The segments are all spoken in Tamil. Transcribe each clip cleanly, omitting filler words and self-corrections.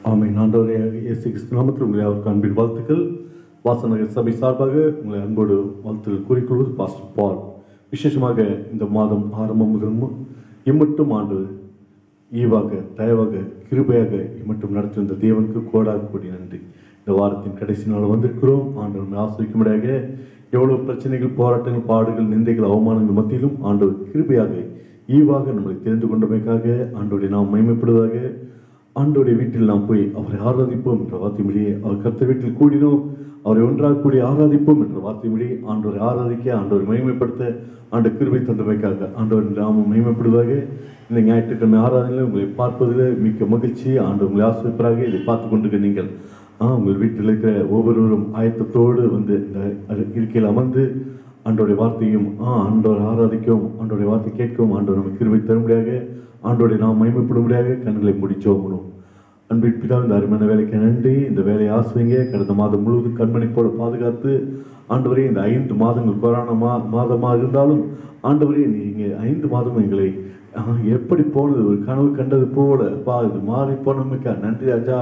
ஆமென். ஆண்டவரே இயேசு கிறிஸ்து நாமத்தில் உங்களை அவருக்கு அன்பின் வாழ்த்துக்கள். வாசநகர் சபை சார்பாக உங்களை அன்போடு வாழ்த்துக்கள் கூறிக்கொள்வது பாஸ்டர் பால். விசேஷமாக இந்த மாதம் ஆரம்பம் முதல் இம்மட்டும் ஆண்டு ஈவாக தயவாக கிருபையாக இம்மட்டும் நடத்தி வந்த தேவனுக்கு கோடாக கூடி நன்றி. இந்த வாரத்தின் கடைசி நாள் வந்திருக்கிறோம். ஆண்டவர் ஆசிரிக்கும்படியாக எவ்வளவு பிரச்சனைகள், போராட்டங்கள், பாடுகள், நிந்தைகள், அவமானங்கள் மத்தியிலும் ஆண்டவர் கிருபையாக ஈவாக நம்மளை தெரிந்து கொண்டமைக்காக ஆண்டவரை நாம் மகிமைப்படுவதாக. ஆண்டோடைய வீட்டில் நாம் போய் அவரை ஆராதிப்போம் என்ற வார்த்தையிலேயே அவர் கர்த்தர் வீட்டில் கூடினோம், அவரை ஒன்றாக கூடி ஆராதிப்போம் என்ற வார்த்தையிலேயே ஆண்டவரை ஆராதிக்க, ஆண்டவரை மகிமைப்படுத்த ஆண்டு கிருபை தந்தமைக்காக ஆண்டவர் நாமும் மகிமைப்படுவதாக. இந்த ஞாயிற்றுக்கிழமை ஆராதனையில் உங்களை பார்ப்பதில் மிக்க மகிழ்ச்சி. ஆண்டு உங்களை ஆசிரியப்பராக இதை பார்த்து கொண்டிருக்க நீங்கள் உங்கள் வீட்டில் இருக்கிற ஒவ்வொருவரும் ஆயத்தத்தோடு வந்து இந்த இருக்கையில் அமர்ந்து ஆண்டோடைய வார்த்தையும் ஆண்டோரை ஆராதிக்கவும், ஆண்டோடைய வார்த்தை கேட்கவும் ஆண்டவர் நமக்கு கிருபை தரும்படியாக, ஆண்டோடைய நாம் மகிமைப்படும்படியாக கண்களை முடிச்சோம். அன்பின் பிதா, இந்த அருமையான வேலைக்கு நன்றி. இந்த வேலையை ஆசிரியங்க. கடந்த மாதம் முழுவதும் கண்மணிப்போடு பாதுகாத்து ஆண்டவரே, இந்த 5 மாதங்கள் கொரோனா மாதமாக இருந்தாலும் ஆண்டவரே நீங்கள் 5 மாதம் எங்களை எப்படி போனது ஒரு கனவு கண்டது போல அப்பா இது மாறி போனமைக்கா நன்றி ராஜா.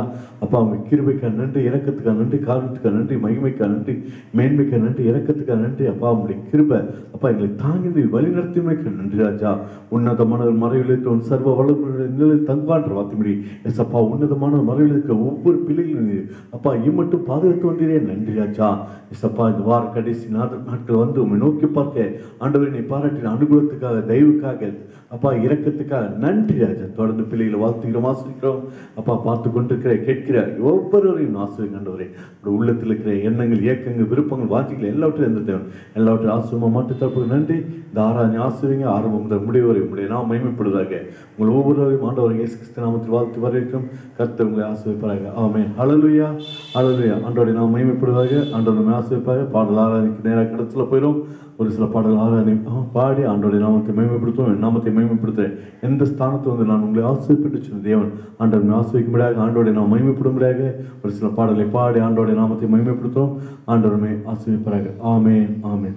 அப்பா அவங்க கிருபைக்கா நன்றி, இறக்கத்துக்கா நன்றி, காரணத்துக்கா நன்றி, மகிமைக்கா நன்றி, மேன்மைக்கா நன்றி, இறக்கத்துக்கா நன்றி. அப்பா உங்களுடைய கிருபை அப்பா எங்களை தாங்கி வழி நடத்திமைக்கா நன்றி ராஜா. உன்னதமான மறைவில் உன் சர்வ வளர்ந்து தங்குவான்ற வார்த்தைமொழி எஸ் அப்பா. உன்னதமான மறைவில் இருக்க ஒவ்வொரு பிள்ளைகளும் அப்பா இம்மட்டும் பாதுகாத்து வந்தீரே நன்றி ராஜா. எஸ் அப்பா இந்த வார கடைசி நாட்கள் வந்து உண்மை நோக்கி பார்க்க ஆண்டவரை நீ பாராட்டின அனுகூலத்துக்காக, தயவுக்காக, அப்பா இரக்கத்துக்காக நன்றி ராஜா. தொடர்ந்து பிள்ளைகளை வாழ்த்துக்கிறோம், ஆசிரிக்கிறோம். அப்பா பார்த்து கொண்டிருக்கிற கேட்கிற ஒவ்வொருவரையும் ஆசிரியர் ஆண்டவரே. உள்ளத்தில் இருக்கிற எண்ணங்கள், இயக்கங்கள், விருப்பங்கள், வாஞ்சிகள் எல்லாவற்றையும் எந்த தேவன் எல்லாவற்றையும் ஆசிரியமாக மாற்றி தரப்புக்கு நன்றி. இந்த ஆராதனை ஆசிரியங்க ஆரம்பம் முதல் முடிவரை உங்களுடைய நாம் மகிமைப்படுவதாக. உங்கள் ஒவ்வொருவரையும் ஆண்டவர் இயேசு கிறிஸ்து நாமத்தில் வாழ்த்து வரவேற்கும். கர்த்தர் உங்களை ஆசிரியப்பாக. ஆமென். ஹல்லேலூயா ஹல்லேலூயா. ஆண்டவரை நாம் மகிமைப்படுவதாக. ஆண்டவர் நம்மை ஆசிரியப்பாக. பாடல் ஆராதனைக்கு நேராக இடத்துல போயிடும். ஒரு சில பாடல் ஆராதனை பாடி ஆண்டோடைய நாமத்தை மகிமைப்படுத்துவோம். என் நாமத்தை மகிமைப்படுத்துகிறேன் எந்த ஸ்தானத்தை வந்து நான் உங்களை ஆசிரியப்பட்டு சொன்ன தேவன் ஆண்டவர் ஆசிரியக்கும்படியாக, ஆண்டோடைய நாம் மகிமைப்படும்படியாக ஒரு சில பாடலை பாடி ஆண்டோடைய நாமத்தை மகிமைப்படுத்துவோம். ஆண்டவருமே ஆசிரியப்பராக. ஆமென் ஆமென்.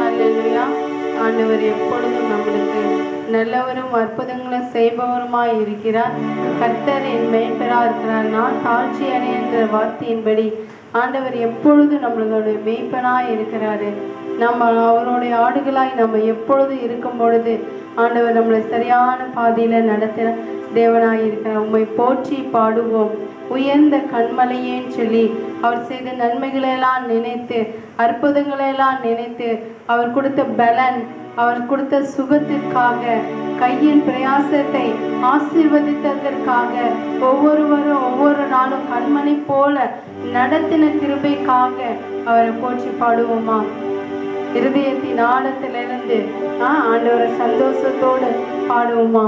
ஹல்லேலூயா. ஆண்டவர் எப்பொழுதும் நம்மளுக்கு நல்லவரும் அற்புதங்களும் செய்பவருமாய் இருக்கிறார். கர்த்தர் என் மேய்ப்பராக இருக்கிறார், நான் தாழ்ச்சி அடைகின்ற வார்த்தையின்படி ஆண்டவர் எப்பொழுதும் நம்மளுடைய மேய்ப்பனாய் இருக்கிறாரு. நம்ம அவருடைய ஆடுகளாய் நம்ம எப்பொழுது இருக்கும் பொழுது ஆண்டவர் நம்மளை சரியான பாதையில் நடத்துகிற தேவனாய் இருக்கிறார். உம்மை போற்றி பாடுவோம் உயர்ந்த கண்மலையேன்னு சொல்லி அவர் செய்த நன்மைகளெல்லாம் நினைத்து, அற்புதங்களெல்லாம் நினைத்து, அவர் கொடுத்த பலன், அவர் கொடுத்த சுகத்திற்காக, கையின் பிரயாசத்தை ஆசீர்வதித்ததற்காக, ஒவ்வொருவரும் ஒவ்வொரு நாளும் கண்மணி போல நடத்தின கிருபைக்காக அவரை போற்றி பாடுவோமா? இருதயத்தின் ஆழத்திலிருந்து ஆண்டவரை சந்தோஷத்தோடு பாடுவோமா?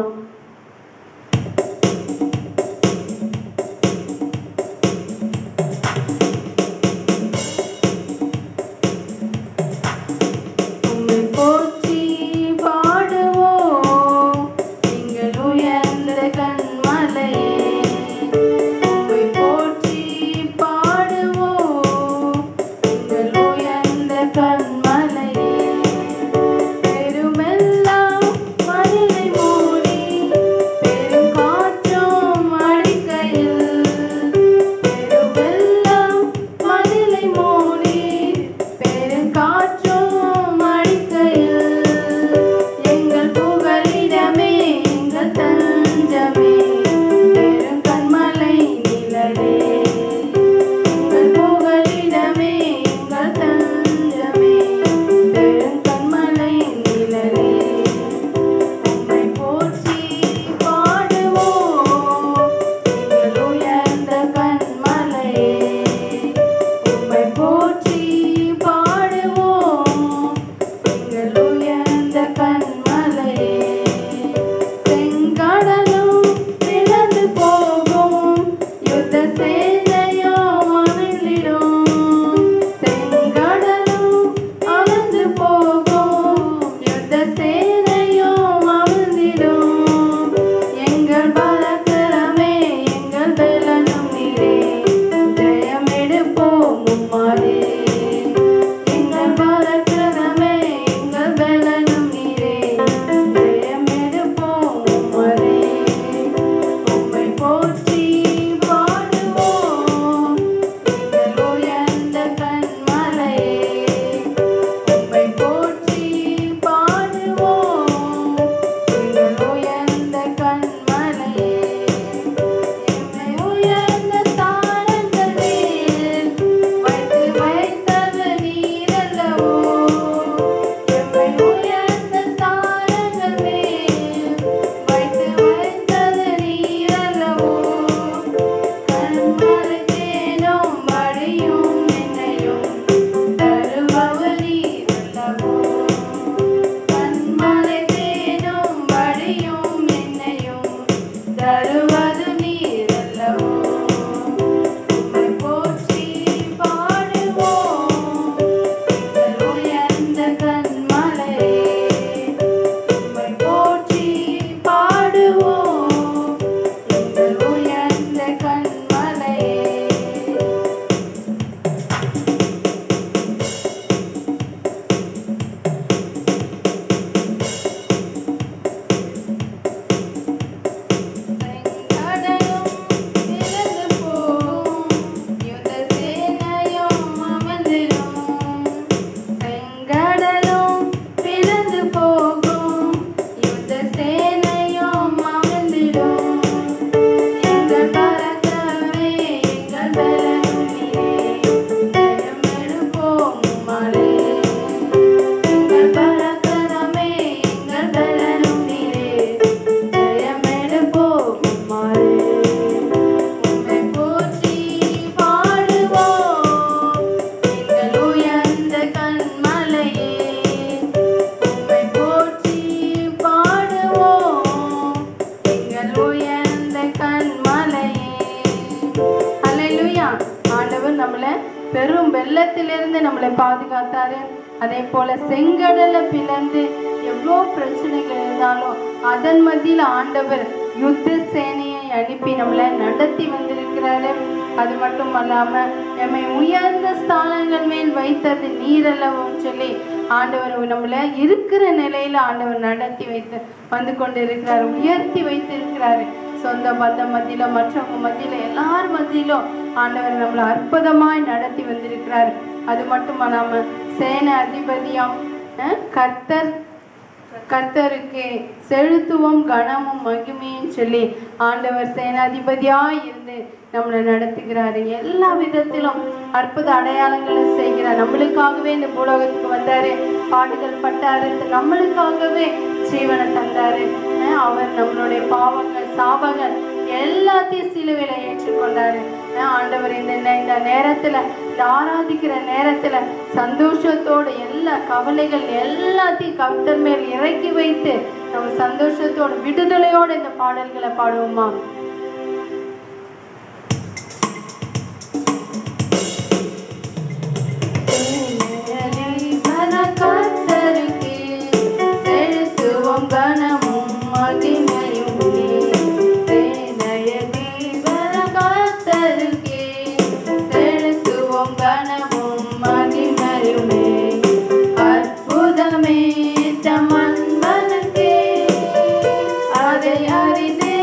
எங்கள் பலக்கிரமே எங்கள் பலனும் நீரே. நம்மளை பாதுகாத்தாரு. அதே போல செங்கடலை பிளந்து எவ்வளோ பிரச்சனைகள் இருந்தாலும் அதன் மத்தியில் ஆண்டவர் யுத்த சேனையை அனுப்பி நம்மளை நடத்தி வந்திருக்கிறாரு. அது மட்டும் அல்லாம நம்மை உயர்ந்த ஸ்தானங்கள் மேல் வைத்தது நீரல்லவும் சொல்லி ஆண்டவர் நம்மளை இருக்கிற நிலையில ஆண்டவர் நடத்தி வைத்து வந்து கொண்டு இருக்கிறாரு, உயர்த்தி வைத்திருக்கிறாரு. சொந்த பந்த மத்தியில, மற்றவங்க மத்தியில, எல்லார் மத்தியிலும் ஆண்டவர் நம்மளை அற்புதமாய் நடத்தி வந்திருக்கிறாரு. அது மட்டும் அல்லாம சேனை அதிபதியாம் கர்த்தருக்கு செலுத்துவோம் கனமும் மகிமையும் சொல்லி ஆண்டவர் சேனாதிபதியாய் இருந்து நம்மளை நடத்துகிறாரு. எல்லா விதத்திலும் அற்புத அடையாளங்களை செய்கிறார். நம்மளுக்காகவே இந்த பூலோகத்துக்கு வந்தாரு, பாடுகள் பட்டாரு, நம்மளுக்காகவே ஜீவனை தந்தாரு. அவர் நம்மளுடைய பாவங்கள் சாபங்கள் எல்லாத்தையும் சிலுவையில ஏற்றுக்கொண்டாரு. ஆண்டவர் இந்த நேரத்துல, இந்த ஆராதிக்கிற நேரத்துல சந்தோஷத்தோடு எல்லா கவலைகள் எல்லாத்தையும் கர்த்தர் மேல் இறக்கி வைத்து நம்ம சந்தோஷத்தோடு விடுதலையோடு இந்த பாடல்களை பாடுவோமா? கர்த்தருக்கு செலுத்துவோம் கனமும் மகிமையும், கர்த்தருக்கு செலுத்துவோம் கனமும் மகிமையுமே. அற்புதமே தமன்பனுக்கே அதை அறிந்து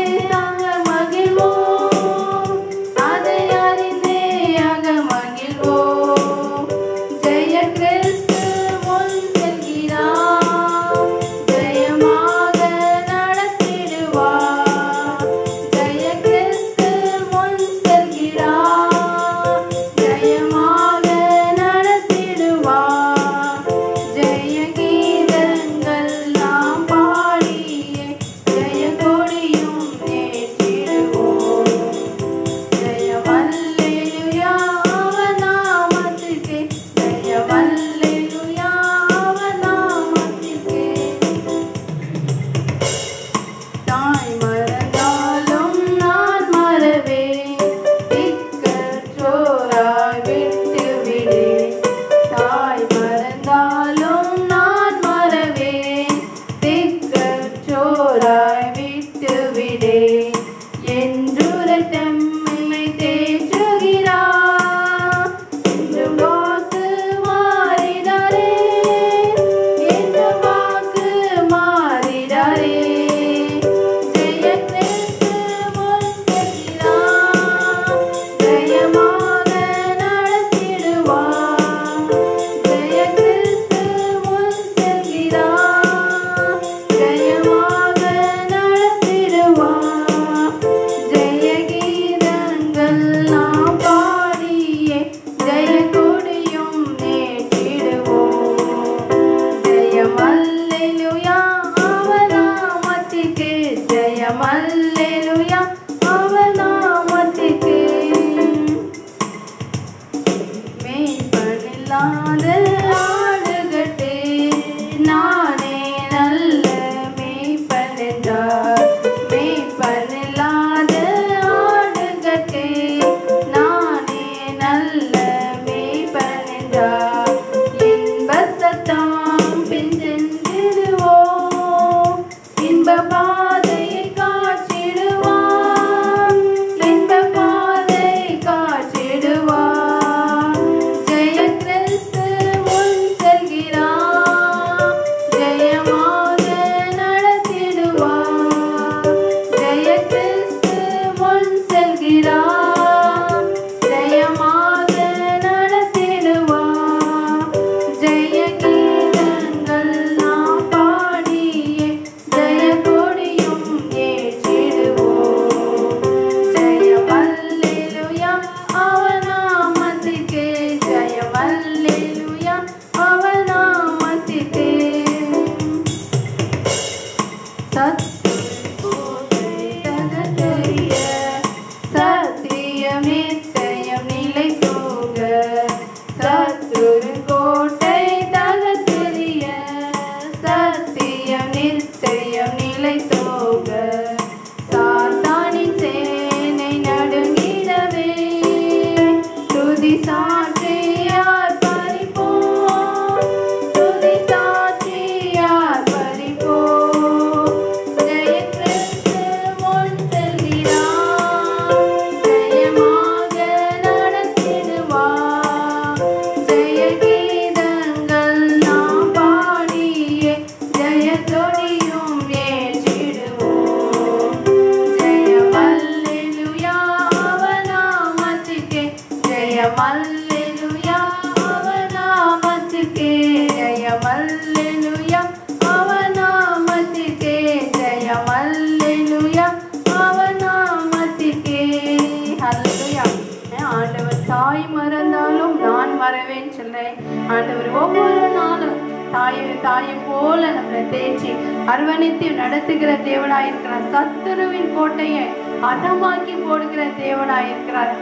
தாயை போல நம்மளை தேய்ச்சி அரவணைத்து நடத்துகிற தேவனாயிருக்கிறார். சத்துருவின் கோட்டையை அதமாக்கி போடுகிற தேவனாயிருக்கிறார்.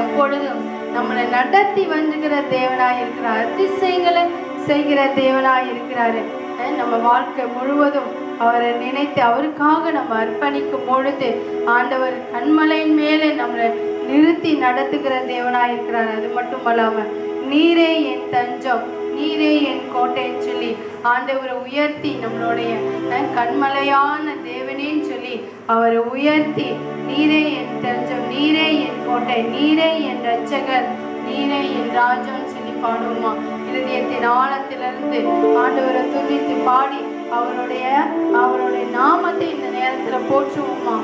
எப்பொழுதும் நம்மளை நடத்தி வந்துகிற தேவனாயிருக்கிறார். அதிசயங்களை செய்கிற தேவனாயிருக்கிறாரு. நம்ம வாழ்க்கை முழுவதும் அவரை நினைத்து அவருக்காக நம்ம அர்ப்பணிக்கும் பொழுது ஆண்டவர் கண்மலையின் மேலே நம்மளை நிறுத்தி நடத்துகிற தேவனாயிருக்கிறார். அது மட்டும் அல்லாம நீரே என் தஞ்சம், நீரே என் கோட்டைன்னு சொல்லி ஆண்டவரை உயர்த்தி நம்மளுடைய கண்மலையான தேவனேன்னு சொல்லி அவரை உயர்த்தி நீரே என் தஞ்சம், நீரே என் கோட்டை, நீரே என் ரட்சகர், நீரே என் ராஜான்னு சொல்லி பாடுவோமா? இருதயத்தின் ஆழத்திலிருந்து ஆண்டவரை துதித்து பாடி அவருடைய நாமத்தை இந்த நேரத்துல போற்றுவோமா?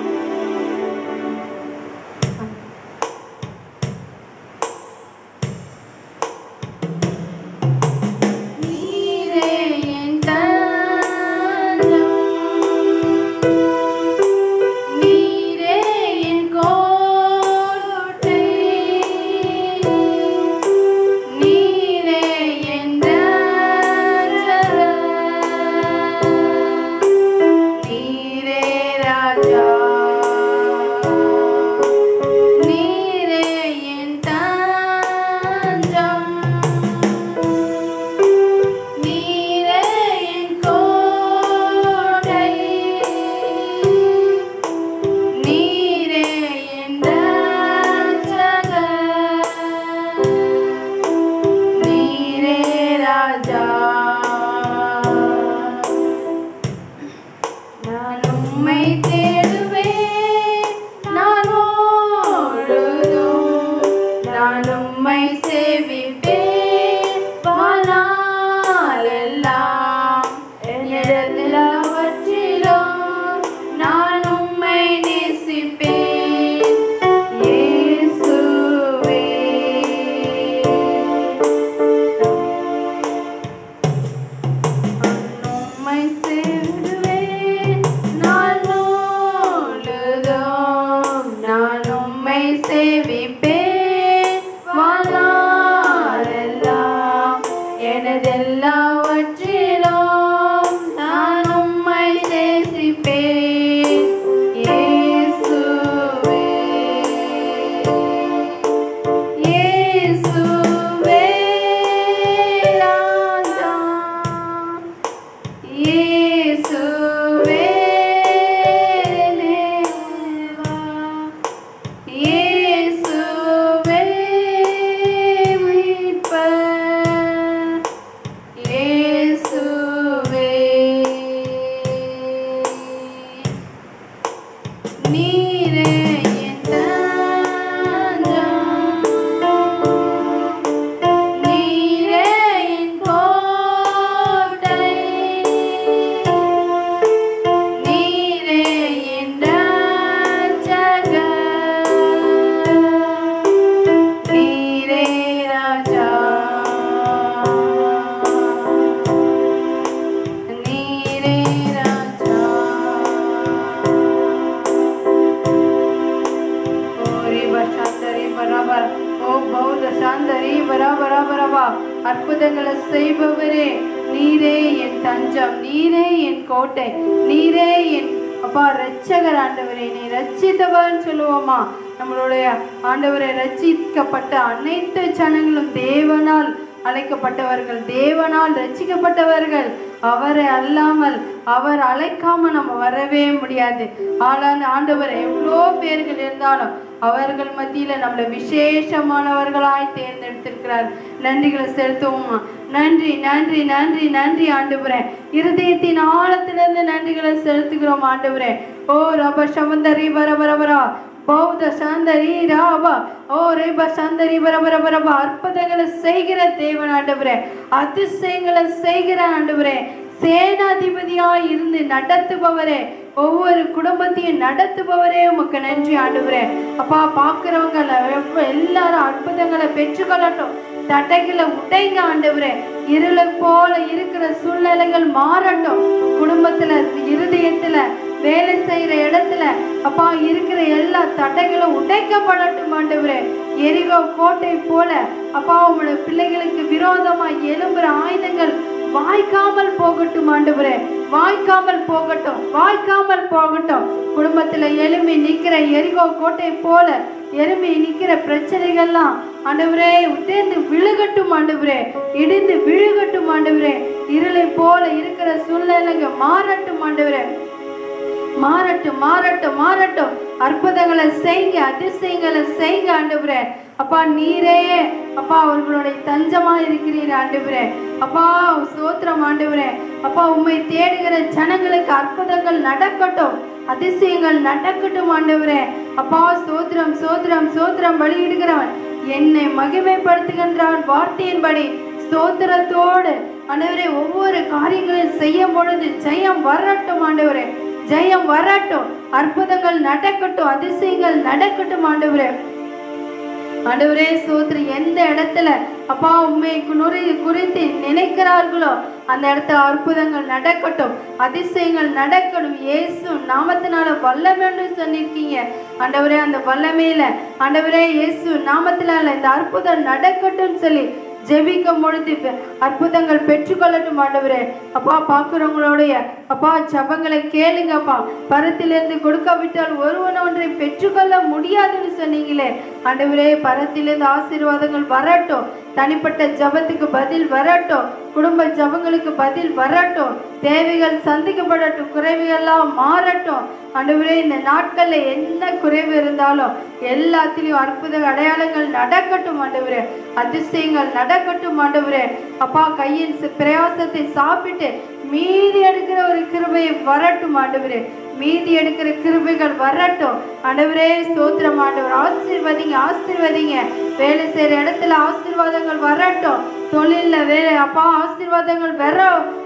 அற்புதங்களை செய்பவரே, நீரே என் தஞ்சம், நீரே என் கோட்டை, நீரே என் அப்பா ரட்சகர். ஆண்டவரே நீ ரட்சித்தவர்னு சொல்லுவோமா? நம்மளுடைய ஆண்டவரை ரட்சிக்கப்பட்ட அனைத்து ஜனங்களும் தேவனால் அழைக்கப்பட்டவர்கள், தேவனால் ரட்சிக்கப்பட்டவர்கள். அவரை அல்லாமல் அவர் அழைக்காம நம்ம வரவே முடியாது. ஆனால் ஆண்டவர் எவ்வளோ பேர்கள் இருந்தாலும் அவர்கள் மத்தியில நம்மளை விசேஷமானவர்களாய் தேர்ந்தெடுத்திருக்கிறார். நன்றிகளை செலுத்துவோமா? நன்றி நன்றி நன்றி நன்றி ஆண்டவரே. இருதயத்தின் ஆழத்திலிருந்து நன்றிகளை செலுத்துகிறோம் ஆண்டவரே. ஓ ரப சமந்தரி வரவரவரா பௌத சந்தரி ராபா ஓ ரேபா சந்தரி வரவரவரபா. அற்புதங்களை செய்கிற தேவன் ஆண்டவரே, அதிசயங்களை செய்கிற ஆண்டவரே, சேனாதிபதியாய் இருந்து நடத்துபவரே, ஒவ்வொரு குடும்பத்தையும் நடத்துபவரே உமக்கு நன்றி ஆண்டவரே. அப்பா பார்க்கிறவங்க எல்லாரும் அற்புதங்களை பெற்றுக்கொள்ளட்டும். தடைகளை உடைங்க ஆண்டவரே. இருளை போல இருக்கிற சூழ்நிலைகள் மாறட்டும். குடும்பத்துல, இருதயத்துல, வேலை செய்யற இடத்துல அப்பா இருக்கிற எல்லா தடைகளும் உடைக்கப்படட்டும் ஆண்டவரே. எரிகோ கோட்டை போல அப்பா உங்களுடைய பிள்ளைகளுக்கு விரோதமா எழும்புற ஆயுதங்கள் வாய்க்காமல் போகட்டும் ஆண்டவரே. வாய்க்காமல் போகட்டும், வாய்க்காமல் போகட்டும். குடும்பத்துல எழும்பி நிக்கிற எரிகோ கோட்டை போல எழும்பி நிக்கிற பிரச்சனைகள்லாம் ஆண்டவரே உடைந்து விழுகட்டும் ஆண்டவரே. இடிந்து விழுகட்டும் ஆண்டவரே. இருளை போல இருக்கிற சூழ்நிலைங்க மாறட்டும் ஆண்டவரே. மாறட்டும், மாறட்டும், மாறட்டும். அற்புதங்களை செய்யுங்க, அதிசயங்களை செய்யுங்க ஆண்டவரே. அப்பா நீரே அப்பா அவர்களுடைய தஞ்சமா இருக்கிறீர் ஆண்டவரே. அப்பா ஸ்தோத்திரம் ஆண்டவரே. அப்பா உம்மை தேடுகிற ஜனங்களுக்கு அற்புதங்கள் நடக்கட்டும், அதிசயங்கள் நடக்கட்டும் ஆண்டவரே. அப்பா ஸ்தோத்திரம், ஸ்தோத்திரம், ஸ்தோத்திரம். பலியிடுகிறவன் என்னை மகிமைப்படுத்துகின்றான் வார்த்தையின்படி ஸ்தோத்திரத்தோடு ஆண்டவரே ஒவ்வொரு காரியங்களையும் செய்யும் பொழுது ஜெயம் வரட்டும் ஆண்டவரே. ஜெயம் வரட்டும், அற்புதங்கள் நடக்கட்டும், அதிசயங்கள் நடக்கட்டும் ஆண்டவரே. ஆண்டவரே ஸ்தோத்திரம். எந்த இடத்துல அப்பா உண்மை குறித்து நினைக்கிறார்களோ அந்த இடத்துல அற்புதங்கள் நடக்கட்டும், அதிசயங்கள் நடக்கணும். இயேசு நாமத்தினால வல்லமைன்னு சொல்லியிருக்கீங்க ஆண்டவரே. அந்த வல்லமையில ஆண்டவரே இயேசு நாமத்தினால இந்த அற்புதம் நடக்கட்டும் சொல்லி ஜெபிக்கும் பொழுது அற்புதங்கள் பெற்றுக்கொள்ளட்டும் ஆண்டவரே. அப்பா பார்க்கிறவங்களுடைய அப்பா ஜபங்களை கேளுங்கப்பா. பரத்திலிருந்து கொடுக்காவிட்டால் ஒருவன் ஒன்றை பெற்றுக்கொள்ள முடியாதுன்னு சொன்னீங்களே ஆண்டவரே. பரத்திலிருந்து ஆசீர்வாதங்கள் வரட்டும், தனிப்பட்ட ஜபத்துக்கு பதில் வரட்டும், குடும்ப ஜபங்களுக்கு பதில் வரட்டும், தேவைகள் சந்திக்கப்படட்டும், குறைவுகள்லாம் மாறட்டும் ஆண்டவரே. இந்த நாட்கள்ல என்ன குறைவு இருந்தாலும் எல்லாத்திலையும் அற்புத அடையாளங்கள் நடக்கட்டும் ஆண்டவரே. அதிசயங்கள் நடக்கட்டும் ஆண்டவரே. அப்பா கையின் பிரயாசத்தை சாப்பிட்டு மீதி எடுக்கிற ஒரு கிருபையை வரட்டும் ஆண்டவரே. மீதி எடுக்கிற கிருபைகள் வரட்டும் ஆண்டவரே. ஸ்தோத்திரம் ஆண்டவர். ஆசீர்வதிங்க, ஆசீர்வதிங்க. வேலை செய்யற இடத்துல ஆசீர்வாதங்கள் வரட்டும், தொழில்ல வேலை அப்பா ஆசீர்வாதங்கள்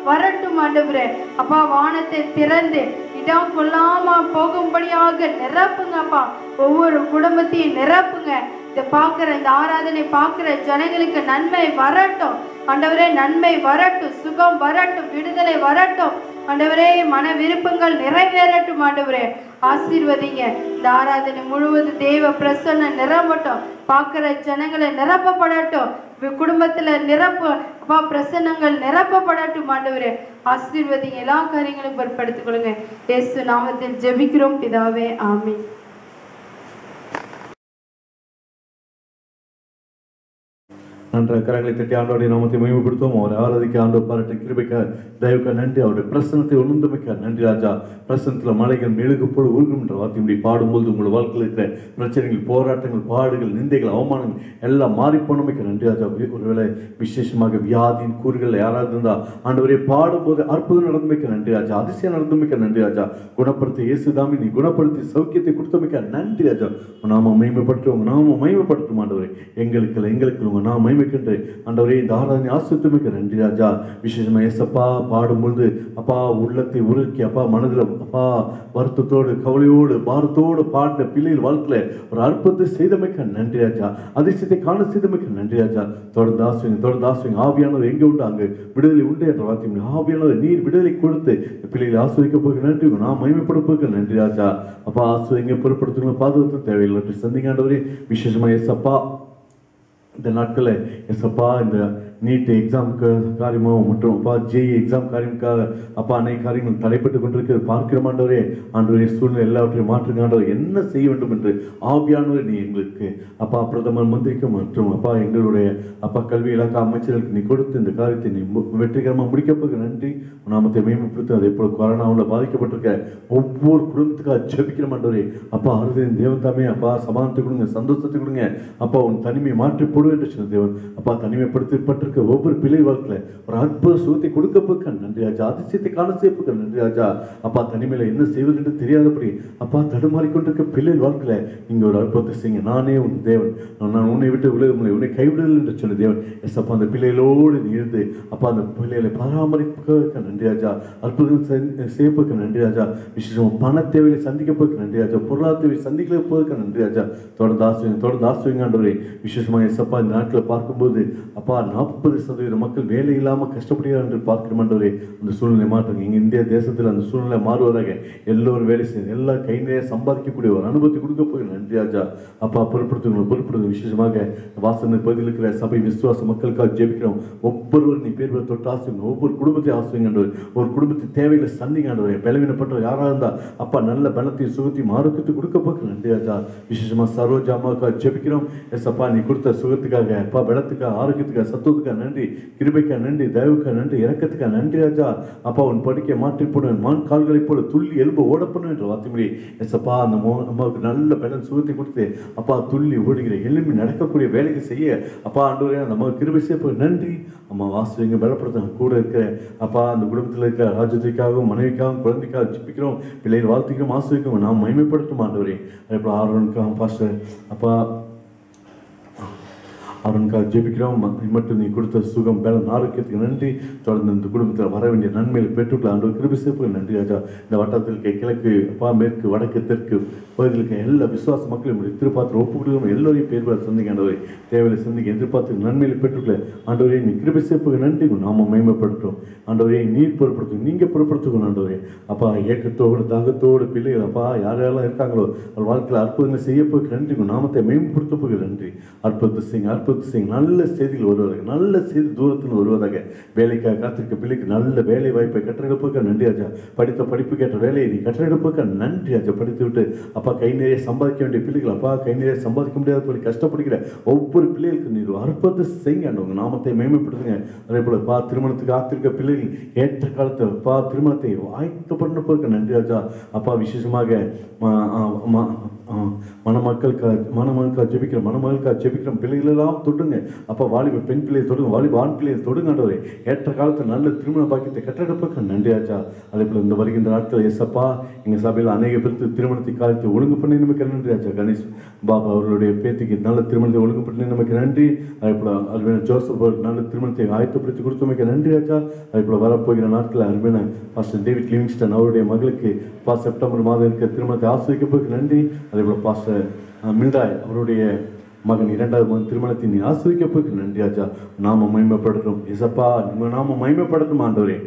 வரட்டும் ஆண்டவரே. அப்பா வானத்தை திறந்து இடம் கொள்ளாம போகும்படியாக நிரப்புங்கப்பா. ஒவ்வொரு குடும்பத்தையும் நிரப்புங்க. இதை பார்க்குற இந்த ஆராதனை பார்க்குற ஜனங்களுக்கு நன்மை வரட்டும் ஆண்டவரே. நன்மை வரட்டும், சுகம் வரட்டும், விடுதலை வரட்டும் ஆண்டவரே. மன விருப்பங்கள் நிறைவேறட்டும் ஆண்டவரே. ஆசீர்வதிங்க. இந்த ஆராதனை முழுவதும் தேவ பிரசன்ன நிரம்பட்டும். பார்க்குற ஜனங்களை நிரப்பப்படட்டும். குடும்பத்துல அப்பா பிரசன்னங்கள் நிரப்பப்படட்டும் ஆண்டவரே. ஆசீர்வதிங்க. எல்லா காரியங்களும் பொறுப்படுத்திக் கொள்ளுங்க. இயேசு நாமத்தில் ஜெபிக்கிறோம் பிதாவே, ஆமென். நன்ற கரங்களை தட்டி ஆண்டோடைய நாமத்தை மகிமைப்படுத்துவோம். அவரை ஆராதிக்க ஆண்டவர் பாராட்ட கிருபைக்க தயவுக்க நன்றி. அவருடைய பிரசனத்தை உணர்ந்தமைக்க நன்றி ராஜா. பிரசனத்தில் மலைகள் மெழுகு போல உருகுன்ற வார்த்தை பாடும்போது உங்களோட வாழ்க்கையில் இருக்கிற பிரச்சனைகள், போராட்டங்கள், பாடுகள், நிந்தைகள், அவமானங்கள் எல்லாம் மாறி போனமைக்க நன்றி ராஜா. ஒருவேளை விசேஷமாக வியாதியின் கூறுகள் யாராவது இருந்தால் ஆண்டவரை பாடும்போது அற்புதம் நடந்துமைக்க நன்றி ராஜா. அதிசயம் நடந்துமைக்க நன்றி ராஜா. குணப்படுத்தி இயேசுதாமி நீ குணப்படுத்தி சௌக்கியத்தை கொடுத்தமைக்க நன்றி ராஜா. நாம மகிமைப்படுத்தும், உங்க நாம மகிமைப்படுத்தும் ஆண்டவரே. எங்களுக்கு உங்க நாம மகிமைக்கின்ற ஆண்டவரே. இந்த ஆராதனை ஆசிரியமிக்க நன்றி ராஜா. விசேஷமா ஏசப்பா பாடும்பொழுது அப்பா உள்ளத்தை உருக்கி அப்பா மனதில் அப்பா வருத்தத்தோடு கவலையோடு பாரத்தோடு பாடின பிள்ளைகள் வாழ்க்கையில ஒரு அற்புதத்தை செய்தமைக்க நன்றி ராஜா. அதிசயத்தை காண செய்தமைக்க நன்றி ராஜா. தொடர்ந்து ஆசிரியங்க. ஆவியானவர் எங்க உண்டு அங்கு விடுதலை உண்டு என்ற வார்த்தை ஆவியானவர் நீர் விடுதலை கொடுத்து பிள்ளைகளை ஆசிரிக்க போக நன்றி. நான் மகிமைப்பட போக நன்றி ராஜா. அப்பா ஆசிரியங்க பொருட்படுத்துங்க. பாதுகாத்து தேவையில்லை சந்திங்க ஆண்டவரே. விசேஷமா ஏசப்பா இந்த நாட்களில் எஸ்அப்பா இந்த நீட் எக்ஸாமுக்கு காரியமாக மற்றும் அப்பா ஜேஇ எக்ஸாம் காரியமுக்காக அப்பா அநேக காரியங்கள் தடைப்பட்டு கொண்டிருக்கிறது பார்க்கிறோம் ஆண்டவரே. ஆண்டவரே சூழ்நிலை எல்லாவற்றையும் மாற்றுங்க ஆண்டவர். என்ன செய்ய வேண்டும் என்று ஆவியானவர் நீ எங்களுக்கு அப்பா பிரதமர் மந்திரிக்கு மற்றும் அப்பா எங்களுடைய அப்பா கல்வி இலாக்கா அமைச்சர்களுக்கு நீ கொடுத்து இந்த காரியத்தை நீ வெற்றிகரமாக முடிக்கப்போக நன்றி. நாமத்தை மேம்படுத்தி அதே போல் கொரோனாவில் பாதிக்கப்பட்டிருக்க ஒவ்வொரு குடும்பத்துக்காக ஜெபிக்கிற ஆண்டவரே. அப்பா அறுதியின் தேவன் தாமே அப்பா சமாதானத்தை கொடுங்க, சந்தோஷத்தை கொடுங்க. அப்பா உன் தனிமையை மாற்றி போடு என்று சொன்ன தேவன். அப்பா தனிமைப்படுத்தப்பட்டிருக்க கொண்டிருக்க ஒவ்வொரு பிள்ளை வாழ்க்கையில ஒரு அற்புத சுகத்தை கொடுக்க போக்க நன்றி ராஜா. அதிசயத்தை காண செய்ய நன்றி ராஜா. அப்பா தனிமையில என்ன செய்வது என்று தெரியாதபடி அப்பா தடுமாறி கொண்டிருக்க பிள்ளை வாழ்க்கையில நீங்க ஒரு அற்புதத்தை செய்யுங்க. நானே உன் தேவன், நான் உன்னை விட்டு விலகவில்லை, உன்னை கைவிடல் என்று சொன்ன தேவன். எஸ் அப்பா அந்த பிள்ளைகளோடு நீ இருந்து அப்பா அந்த பிள்ளைகளை பராமரிக்க நன்றி ராஜா. அற்புதம் செய்யப்போக்க நன்றி ராஜா. விசேஷம் பண தேவையை சந்திக்க போக்க நன்றி ராஜா. பொருளாதார தேவை சந்திக்க போக்க நன்றி ராஜா. தொடர்ந்து ஆசிரியங்க ஆண்டவரே. விசேஷமாக எஸ் அப்பா இந்த நாட்களை பார்க்கும்போது அப்பா 40% மக்கள் வேலை இல்லாமல் கஷ்டப்படுகிறார் என்று பார்க்கிறோம் ஆண்டவரே. அந்த சூழ்நிலை மாற்றுங்க. இங்கே இந்திய தேசத்தில் அந்த சூழ்நிலை மாறுவதாக எல்லோரும் வேலை செய்ய எல்லா கை நிறைய சம்பாதிக்கக்கூடிய ஒரு அனுபவத்தை கொடுக்க போய் நன்றி ராஜா. அப்பா பொறுப்படுத்துங்க. விசேஷமாக வாசனை பகுதியில் இருக்கிற சபை விசுவாச மக்களுக்காக ஜெபிக்கிறோம். ஒவ்வொருவரும் நீ பேர் தொட்டு ஆசிரியங்க. ஒவ்வொரு குடும்பத்தையும் ஆசிரியங்க. ஒரு குடும்பத்தை தேவையில்லை சந்திங்க ஆண்டவரே. பலவீனப்பட்டவர் யாராக இருந்தா அப்பா நல்ல பலத்தையும் சுகத்தையும் ஆரோக்கியத்தை கொடுக்க போக்கு நன்றி ராஜா. விசேஷமா சரோஜா அம்மாவுக்காக ஜெபிக்கிறோம். எஸ் அப்பா நீ கொடுத்த சுகத்துக்காக அப்பா பலத்துக்காக ஆரோக்கியத்துக்காக சத்துவத்துக்காக நன்றி. கிருபைக்காக நன்றி. தயவுக்காக நன்றி. இறக்கத்துக்காக நன்றி ராஜா. அப்பா உன் படிக்க மாற்றி போடுவேன், மான் கால்களை போல துள்ளி எலும்பு ஓட பண்ணுவேன் என்ற வார்த்தைமொழி. எஸ் அப்பா அந்த அம்மாவுக்கு நல்ல பலன் சுகத்தை கொடுத்து அப்பா துள்ளி ஓடுகிற எலும்பி நடக்கக்கூடிய வேலைக்கு செய்ய அப்பா ஆண்டவரே நம்ம கிருபை செய்ய நன்றி. அம்மா வாசுவங்க பலப்படுத்த கூட இருக்கிற அப்பா அந்த குடும்பத்தில் இருக்கிற ராஜ்யத்திற்காகவும் மனைவிக்காகவும் குழந்தைக்காக ஜெபிக்கிறோம். பிள்ளைகள் வாழ்த்துக்கிறோம், ஆசிரியக்கும் நாம் மகிமைப்படுத்தும் ஆண்டவரே. அதே போல ஆர்வனுக்காக பாஸ்டர் அப்பா அவனுக்காக ஜெபிக்கிறோம். மட்டும் நீ கொடுத்த சுகம் பலம் ஆரோக்கியத்துக்கு நன்றி. தொடர்ந்து இந்த குடும்பத்தில் வர வேண்டிய நன்மையை பெற்றுள்ள ஆண்டவர் கிருபை செய்ய நன்றி ராஜா. இந்த வட்டத்தில் இருக்க கிழக்கு அப்பா மேற்கு வடக்கு தெற்கு பகுதியில் இருக்க எல்லா விசுவாச மக்களையும் எதிர்பார்த்து ஒப்புக்கொடுக்கும் எல்லோரையும் பேர் சந்திக்க ஆண்டவரை தேவையை சந்திக்க எதிர்பார்த்து நன்மையை பெற்றுள்ள ஆண்டவரே நீ கிருபை செய்ய நன்றி. நாம மேம்படுத்தும் ஆண்டவரே நீர் பொருட்படுத்தும், நீங்க பொருட்படுத்துக்கணும் ஆண்டவரே. அப்பா ஏக்கத்தோடு தாகத்தோடு பிள்ளைகள் அப்பா யாரெல்லாம் இருக்காங்களோ அவர் வாழ்க்கையில் அற்புதங்களை செய்ய போக நன்றி. நாமத்தை மேம்படுத்த போக நன்றி. அற்புதத்தை செய்யுங்க. நல்ல செய்திகள் வருவதாக, நல்ல செய்தி தூரத்தில் வருவதாக. வேலைக்காக காத்திருக்க பிள்ளைக்கு நல்ல வேலை வாய்ப்பை கற்றெடுப்பக்க நன்றி ராஜா. படித்த படிப்பு கேட்ட வேலையை நீ கற்றெடுப்பக்க நன்றி ராஜா. படித்து விட்டு அப்பா கை நிறைய சம்பாதிக்க வேண்டிய பிள்ளைகள் அப்பா கை நிறைய சம்பாதிக்க முடியாத போய் கஷ்டப்படுகிற ஒவ்வொரு பிள்ளைகளுக்கு நீர் அற்புதத்தை செய்யுங்க. உங்க நாமத்தை மேம்படுத்துங்க. அதே போல பா திருமணத்துக்கு காத்திருக்க பிள்ளைகள் ஏற்ற காலத்தை பா திருமணத்தை ஆயத்தப்படப்போக்க நன்றி ராஜா. அப்பா விசேஷமாக மணமக்களுக்காக ஜெபிக்கிறோம். பிள்ளைகள் எல்லாம் தொடுங்க அப்பா. வாலிப பெண் பிள்ளையை தொடுங்க, வாலிப ஆண் பிள்ளையை தொடுங்கன்றவரை ஏற்ற காலத்தில் நல்ல திருமண பாக்கியத்தை கட்டெடுப்பக்க நன்றி ராஜா. அதே போல இந்த வருகின்ற நாட்கள் எஸ்அப்பா எங்க சபையில் அநேக பேருக்கு திருமணத்தை காலத்தை ஒழுங்கு பண்ணி நமக்கு நன்றி ராஜா. கணேஷ் பாபா அவர்களுடைய பேத்திக்கு நல்ல திருமணத்தை ஒழுங்கு பண்ணி நமக்கு நன்றி. அதே போல அருமையான ஜோசப் நல்ல திருமணத்தை ஆயத்தப்படுத்தி கொடுத்தமைக்கு நன்றி ராஜா. அதே போல வரப்போகிற நாட்கள் அருமையான பாஸ்டர் டேவிட் லிவிங்ஸ்டன் அவருடைய மகளுக்கு செப்டம்பர் மாதம் இருக்க திருமணத்தை ஆசிரியப்பதற்கு நன்றி. அதே போல பாஸ்டர் மில்டாய் அவருடைய மகன் 2வது திருமணத்தை நீ ஆசிரியப்பதற்கு நன்றி ராஜா. நாம மகிமைப்படுத்தும் எசப்பா, நாம மகிமைப்படுத்தும் ஆண்டவரே.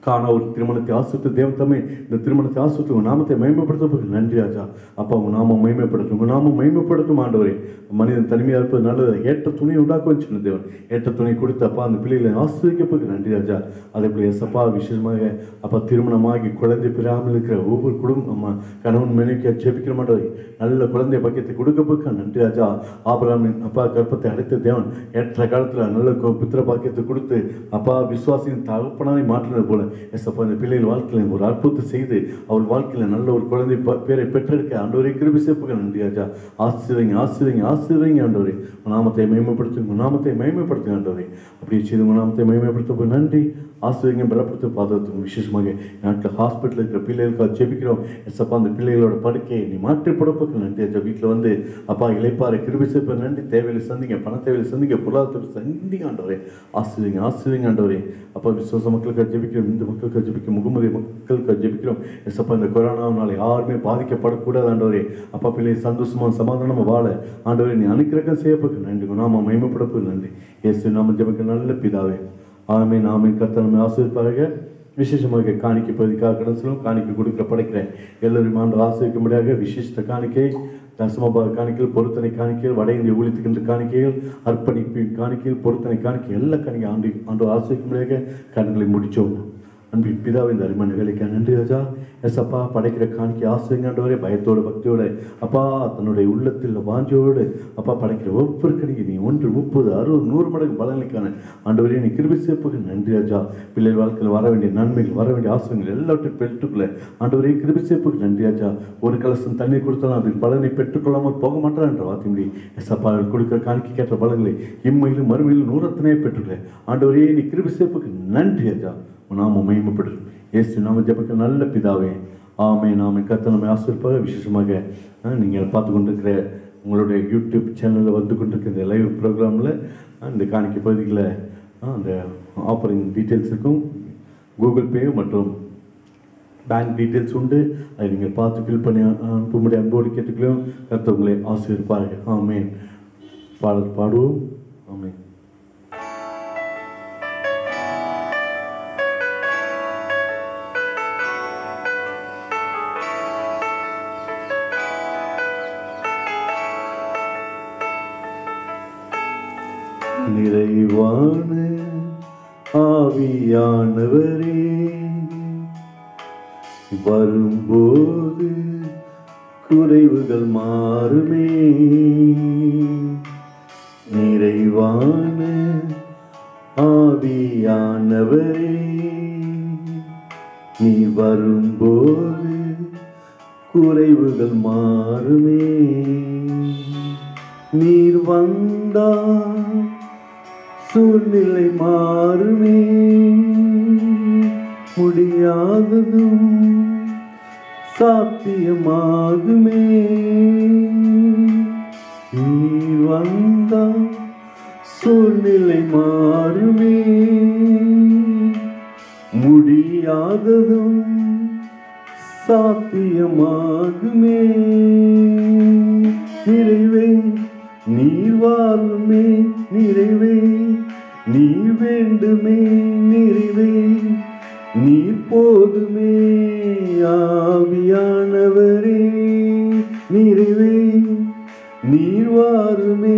காண ஒரு திருமணத்தை ஆசிரித்து தேவத்தமே இந்த திருமணத்தை ஆசிரித்து உங்கள் நாமத்தை மகிமைப்படுத்த நன்றி ராஜா. அப்பா உங்கள் நாம மகிமைப்படுத்தும், உங்கள் நாம மகிமைப்படுத்தும் ஆண்டவரே. மனிதன் தனிமையாக இருப்பது நல்லது. ஏற்ற துணியை உண்டாக்க வச்சுன்னு தேவன் ஏற்ற துணி கொடுத்து அப்பா அந்த பிள்ளைகளை ஆசிரியப்பதற்கு நன்றி ராஜா. அதே போல எசப்பா விசேஷமாக அப்பா திருமணமாகி குழந்தை பெறாமல் இருக்கிற ஒவ்வொரு குடும்பம் கணவன் மனைவிக்கு ஜெபிக்கிற மாட்டவரை நல்ல குழந்தை பாக்கியத்தை கொடுக்க நன்றி ராஜா. ஆபிரகாமின் அப்பா கற்பத்தை அடைத்த தேவன் ஏற்ற காலத்தில் நல்ல புத்திர பாக்கியத்தை கொடுத்து அப்பா விசுவாசியின் தகப்பனாய் மாற்றினது போல எஸ்அப்பா இந்த பிள்ளைகள் வாழ்க்கையில் ஒரு அற்புதத்தை செய்து அவர் வாழ்க்கையில் நல்ல ஒரு குழந்தை பேரை பெற்றெடுக்க ஆண்டவரை கிருபை செய்ய நன்றி ராஜா. ஆசீர்வதிங்க ஆண்டவரே. நாமத்தை மகிமைப்படுத்துங்க, நாமத்தை மகிமைப்படுத்துங்க ஆண்டவரே. அப்படி செய்து நாமத்தை மகிமைப்படுத்த நன்றி. ஆசிரியங்க பலப்படுத்த பாதுகாத்துங்க. விசேஷமாக நாட்டில் ஹாஸ்பிட்டலில் இருக்கிற பிள்ளைகளுக்காக ஜெபிக்கிறோம். எஸ்அப்பா அந்த பிள்ளைகளோட படுக்கையை நீ மாற்றி போடப்போக்கு நன்றி ராஜா. வீட்டில் வந்து அப்பா இளைப்பாறை கிருபை செய்ய நன்றி. தேவையில்லை சந்திங்க, பண தேவையில்லை சந்திங்க, பொருளாதாரத்தை சந்திங்க ஆண்டவரே. ஆசிரியங்க ஆண்டவரே. அப்பா விசுவாச மக்களுக்காக ஜெபிக்கிறோம், இந்த மக்களுக்காக ஜெபிக்கிறோம், முகமது மக்களுக்காக ஜெபிக்கிறோம். எஸ்அப்பா இந்த கொரோனாவினால யாருமே பாதிக்கப்படக்கூடாது ஆண்டவரே. அப்பா பிள்ளையை சந்தோஷமா சமாதானமாக வாழ ஆண்டவரை நீ அனுக்கிரகம் செய்யப்போக்கு நன்றி. நாம மகிமைப்படப்போக்கு நன்றி. இயேசு நாம ஜெபிக்க நல்ல பிதாவே. ஆமென் ஆமென். கர்த்தர் நம்மை ஆசீர்வதிப்பாராக. விசேஷமாக காணிக்கை பகுதிக்காக கடன் செல்லும் காணிக்கை கொடுக்கிற படைக்கிறேன் எல்லோரும் ஆண்டு ஆசிரியக்கும்படியாக விசேஷ காணிக்கை தசமபாக காணிக்கைகள், பொருத்தனை காணிக்கைகள், வட இந்திய ஊழியத்துக்கின்ற காணிக்கைகள், அர்ப்பணிப்பு காணிக்கைகள், பொருத்தனை காணிக்கை எல்லா காணிக்கை ஆண்டு ஆசிரியக்கும்படியாக கண்களை முடிச்சோம். அன்பின் பிதாவை இந்த அருமையான வேலைக்கு நன்றி ராஜா. எஸ்அப்பா படைக்கிற காணிக்கை ஆசிரியங்கண்டவரே பயத்தோடு பக்தியோடு அப்பா தன்னுடைய உள்ளத்தில் வாஞ்சியோடு அப்பா படைக்கிற ஒவ்வொரு கணிக்கு நீ 1, 30, 60, 100 மடங்கு பலனுக்கான ஆண்டவரே நீ கிருபை சேர்ப்புக்கு நன்றி ராஜா. பிள்ளை வாழ்க்கையில் வர வேண்டிய நன்மைகள் வர வேண்டிய ஆசிரியங்கள் எல்லாவற்றையும் பெற்றுக்கொள்ள ஆண்டவரே கிருபை சேர்ப்புக்கு நன்றி ராஜா. ஒரு கலசம் தண்ணீர் கொடுத்தாலும் அதில் பலனை பெற்றுக்கொள்ளாமல் போக மாட்டார் என்ற வார்த்தையின்படி எஸ்அப்பா கொடுக்கிற காணிக்கை கேட்ட பலன்களை இம்மையிலும் மறுமையிலும் 100 பெற்றுக்கொள்ள ஆண்டவரே நீ கிருபை சேர்ப்புக்கு நன்றி ராஜா. நாம மகிமைப்படும் இயேசு நாம ஜெபிக்க நல்ல பிதாவே ஆமென் ஆமென். கர்த்தர் நம்மை ஆசீர்வதிப்பார். விசேஷமாக நீங்கள் பார்த்து கொண்டிருக்கிற உங்களுடைய யூடியூப் சேனலில் வந்து கொண்டிருக்கிற இந்த லைவ் ப்ரோக்ராமில் இந்த காணிக்கை பகுதிகளில் அந்த ஆஃபரிங் டீட்டெயில்ஸ் இருக்கும். கூகுள் பே மற்றும் பேங்க் டீட்டெயில்ஸ் உண்டு. அதை நீங்கள் பார்த்து ஃபில் பண்ணி அனுப்பும்படி அன்போடு கேட்டுக்கொள்ளும். கர்த்தர் உங்களை ஆசீர்வதிப்பார்கள். ஆமென். பாடல் பாடுவோம். ஆமென். நிறைவான ஆவியானவரே வரும்போது குறைவுகள் மாறுமே. நிறைவான ஆவியானவரே நீ வரும்போது குறைவுகள் மாறுமே. நீர் வந்தால் சூழ்நிலை மாறுமே. முடியாததும் சாத்தியமாகுமே. நீர் வந்தால் சூழ்நிலை மாறுமே. முடியாததும் சாத்தியமாகுமே. நிறைவே நீர் வாருமே. நிறைவே நீர் வேண்டுமே. நிறைவே நீர் போதுமே. ஆவியானவரே நிறைவே நீர் வாருமே.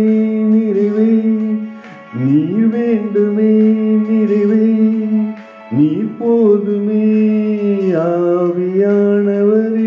நிறைவே நீர் வேண்டுமே. நிறைவே நீர் போதுமே. ஆவியானவரே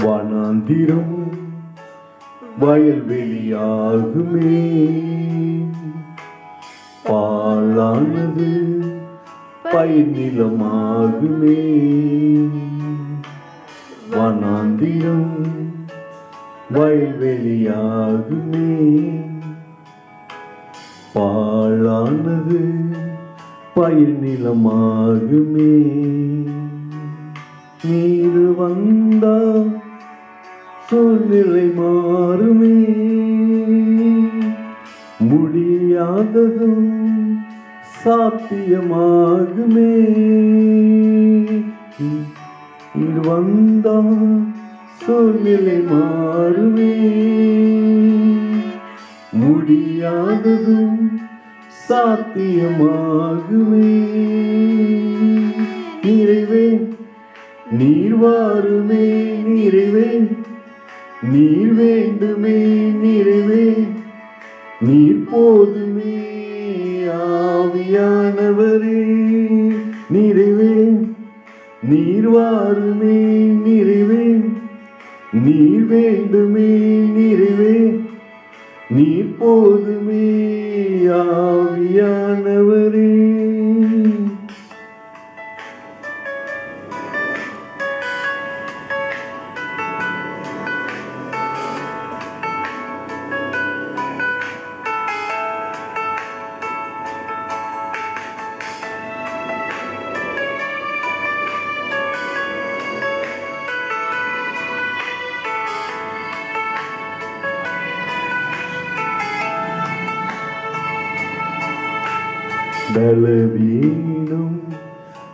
வனாந்திரம் வயல்வெளியாகுமே. பாழானது பயிர் நிலமாகுமே. வனாந்திரம் வயல்வெளியாகுமே. பாழானது பயிர் நிலமாகுமே. நீர் வந்தால் சூழ்நிலை மாறுமே. முடியாததும் சாத்தியமாகுமே. நீர் வந்தால் சூழ்நிலை மாறுமே. முடியாததும் சாத்தியமாகுமே. நிறைவே நீர் வாருமே. நிறைவே நீர் வேண்டுமே. நிறைவே நீர் போதுமே. ஆவியானவரே நிறைவே நீர் வாருமே. நிறைவே நீர் வேண்டுமே. நிறைவே நீர் போதுமே. ஆவியானவரே பலவீனம்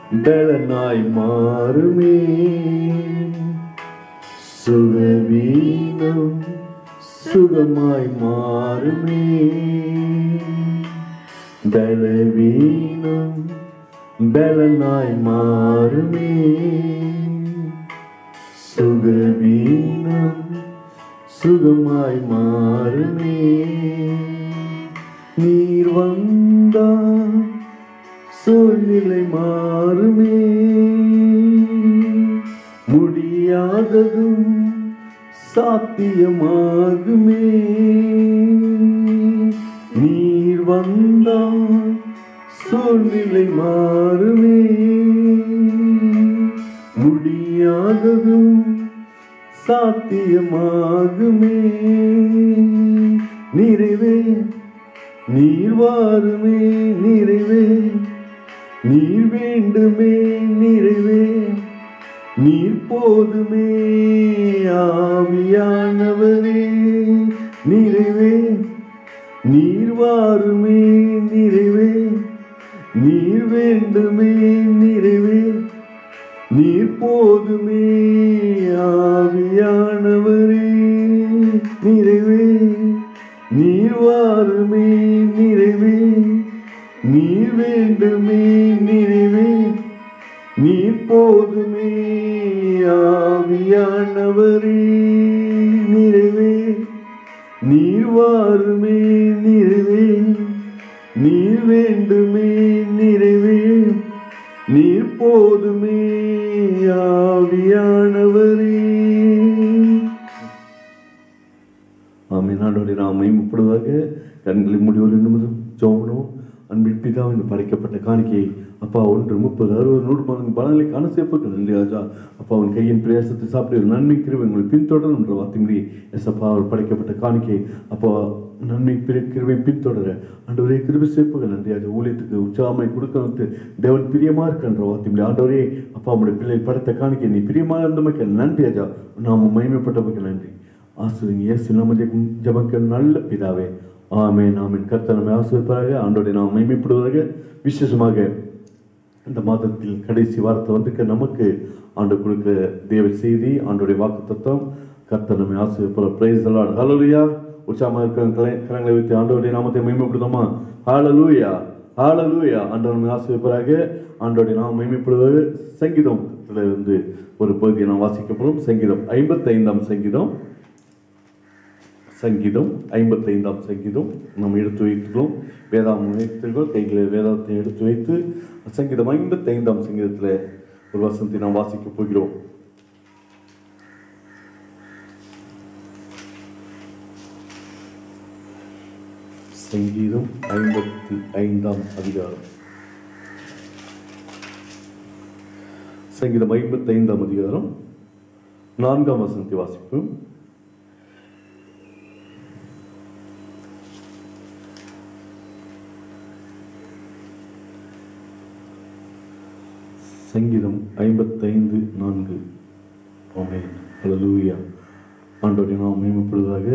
பலனாய் மாறுமே. சுகவீனம் சுகமாய் மாறுமே. பலவீனம் பலனாய் மாறுமே. சுகவீனம் சுகமாய் மாறுமே. நீர் வந்தால் சூழ்நிலை மாறுமே. முடியாததும் சாத்தியமாகுமே. நீர் வந்தால் சூழ்நிலை மாறுமே. முடியாததும் சாத்தியமாகுமே. நிறைவே நீர் வாருமே. நிறைவே நீர் வேண்டுமே. நிறைவே நீர் போதுமே. ஆவியானவரே நிறைவே நீர் வாருமே. நிறைவே நீர் வேண்டுமே. நிறைவே நீர் போதுமே. ஆவியானவரே நிறைவே நீர் வாருமே. நிறைவே நீர் வேண்டுமே. நிறைவே நீர் போதுமே. ஆவியானவரே நிறைவே நீர் வாருமே. நிறைவே நீர் வேண்டுமே. நிறைவே நீர் போதுமே. ஆவியானவரே. ஆமென். ஆண்டவரே நாம் மகிமைப்படுவதாக. கண்களை மூடி ஒரு நிமிடம் ஜெபம். அன்பின் பிதாவே, இந்த படைக்கப்பட்ட காணிக்கையை அப்பா 1, 30, 60, 100 பலனை காண சேர்ப்புக்கு நன்றி ராஜா. அப்பா அவன் கையின் பிரயாசத்தை சாப்பிட்டு நன்மை கிருபை உங்களை பின்தொடரும் என்ற வார்த்தையின்படி எஸ்அப்பா அவர் படைக்கப்பட்ட காணிக்கை அப்பா நன்மை கிருபை பின்தொடர ஆண்டவரே கிருபை சேர்ப்புகள் நன்றி ராஜா. ஊழியத்துக்கு உற்சாகமாய் கொடுக்க தேவன் பிரியமா இருக்கின்ற வார்த்தையின்படி ஆண்டவரே அப்பா அவனுடைய பிள்ளை படைத்த காணிக்கை நீ பிரியமா இருந்தமைக்கு நன்றி ராஜா. நாம மகிமைப்பட்டமைக்கு நன்றி. ஆசிரியங்க இயேசு நாம ஜெபங்கள் நல்ல பிதாவே. ஆமென் ஆமென். கர்த்தர் நம்மை ஆசீர்வதிப்பாராக. ஆண்டவரை நாம் மகிமைப்படுவதாக. விசேஷமாக இந்த மாதத்தில் கடைசி வாரத்தை வந்துக்க நமக்கு ஆண்டு கொடுக்க தேவ செய்தி ஆண்டோடைய வாக்கு தத்துவம். கர்த்தர் நம்மை ஆசீர்வதிப்பார். Praise the lord. ஹல்லேலூயா. உற்சாகமாக இருக்கிற கரங்களை வைத்து ஆண்டவருடைய நாமத்தை மகிமைப்படுத்துமா? ஹல்லேலூயா ஹல்லேலூயா. ஆண்டவர் நம்மை ஆசீர்வதிப்பாராக. ஆண்டவருடைய நாம் மகிமைப்படுவது சங்கீதத்திலிருந்து ஒரு பகுதியை நாம் வாசிக்கப்படும். சங்கீதம் 55ஆம் சங்கீதம். சங்கீதம் 55ஆம் சங்கீதம் நாம் எடுத்து வைத்துக்கிறோம். வேதாகம் வைத்தீர்கள் கைகளில் வேதாத்தை எடுத்து வைத்து சங்கீதம் 55ஆம் சங்கீதத்தில் ஒரு வசனத்தை நாம் வாசிக்க போகிறோம். சங்கீதம் 55ஆம் அதிகாரம். சங்கீதம் 55ஆம் அதிகாரம் 4ஆம் வசனத்தை வாசிப்போம். சங்கீதம் 55:4. ஆமென். ஹல்லேலூயா. ஆண்டவரை நாம் மகிமைப்படுவதாக.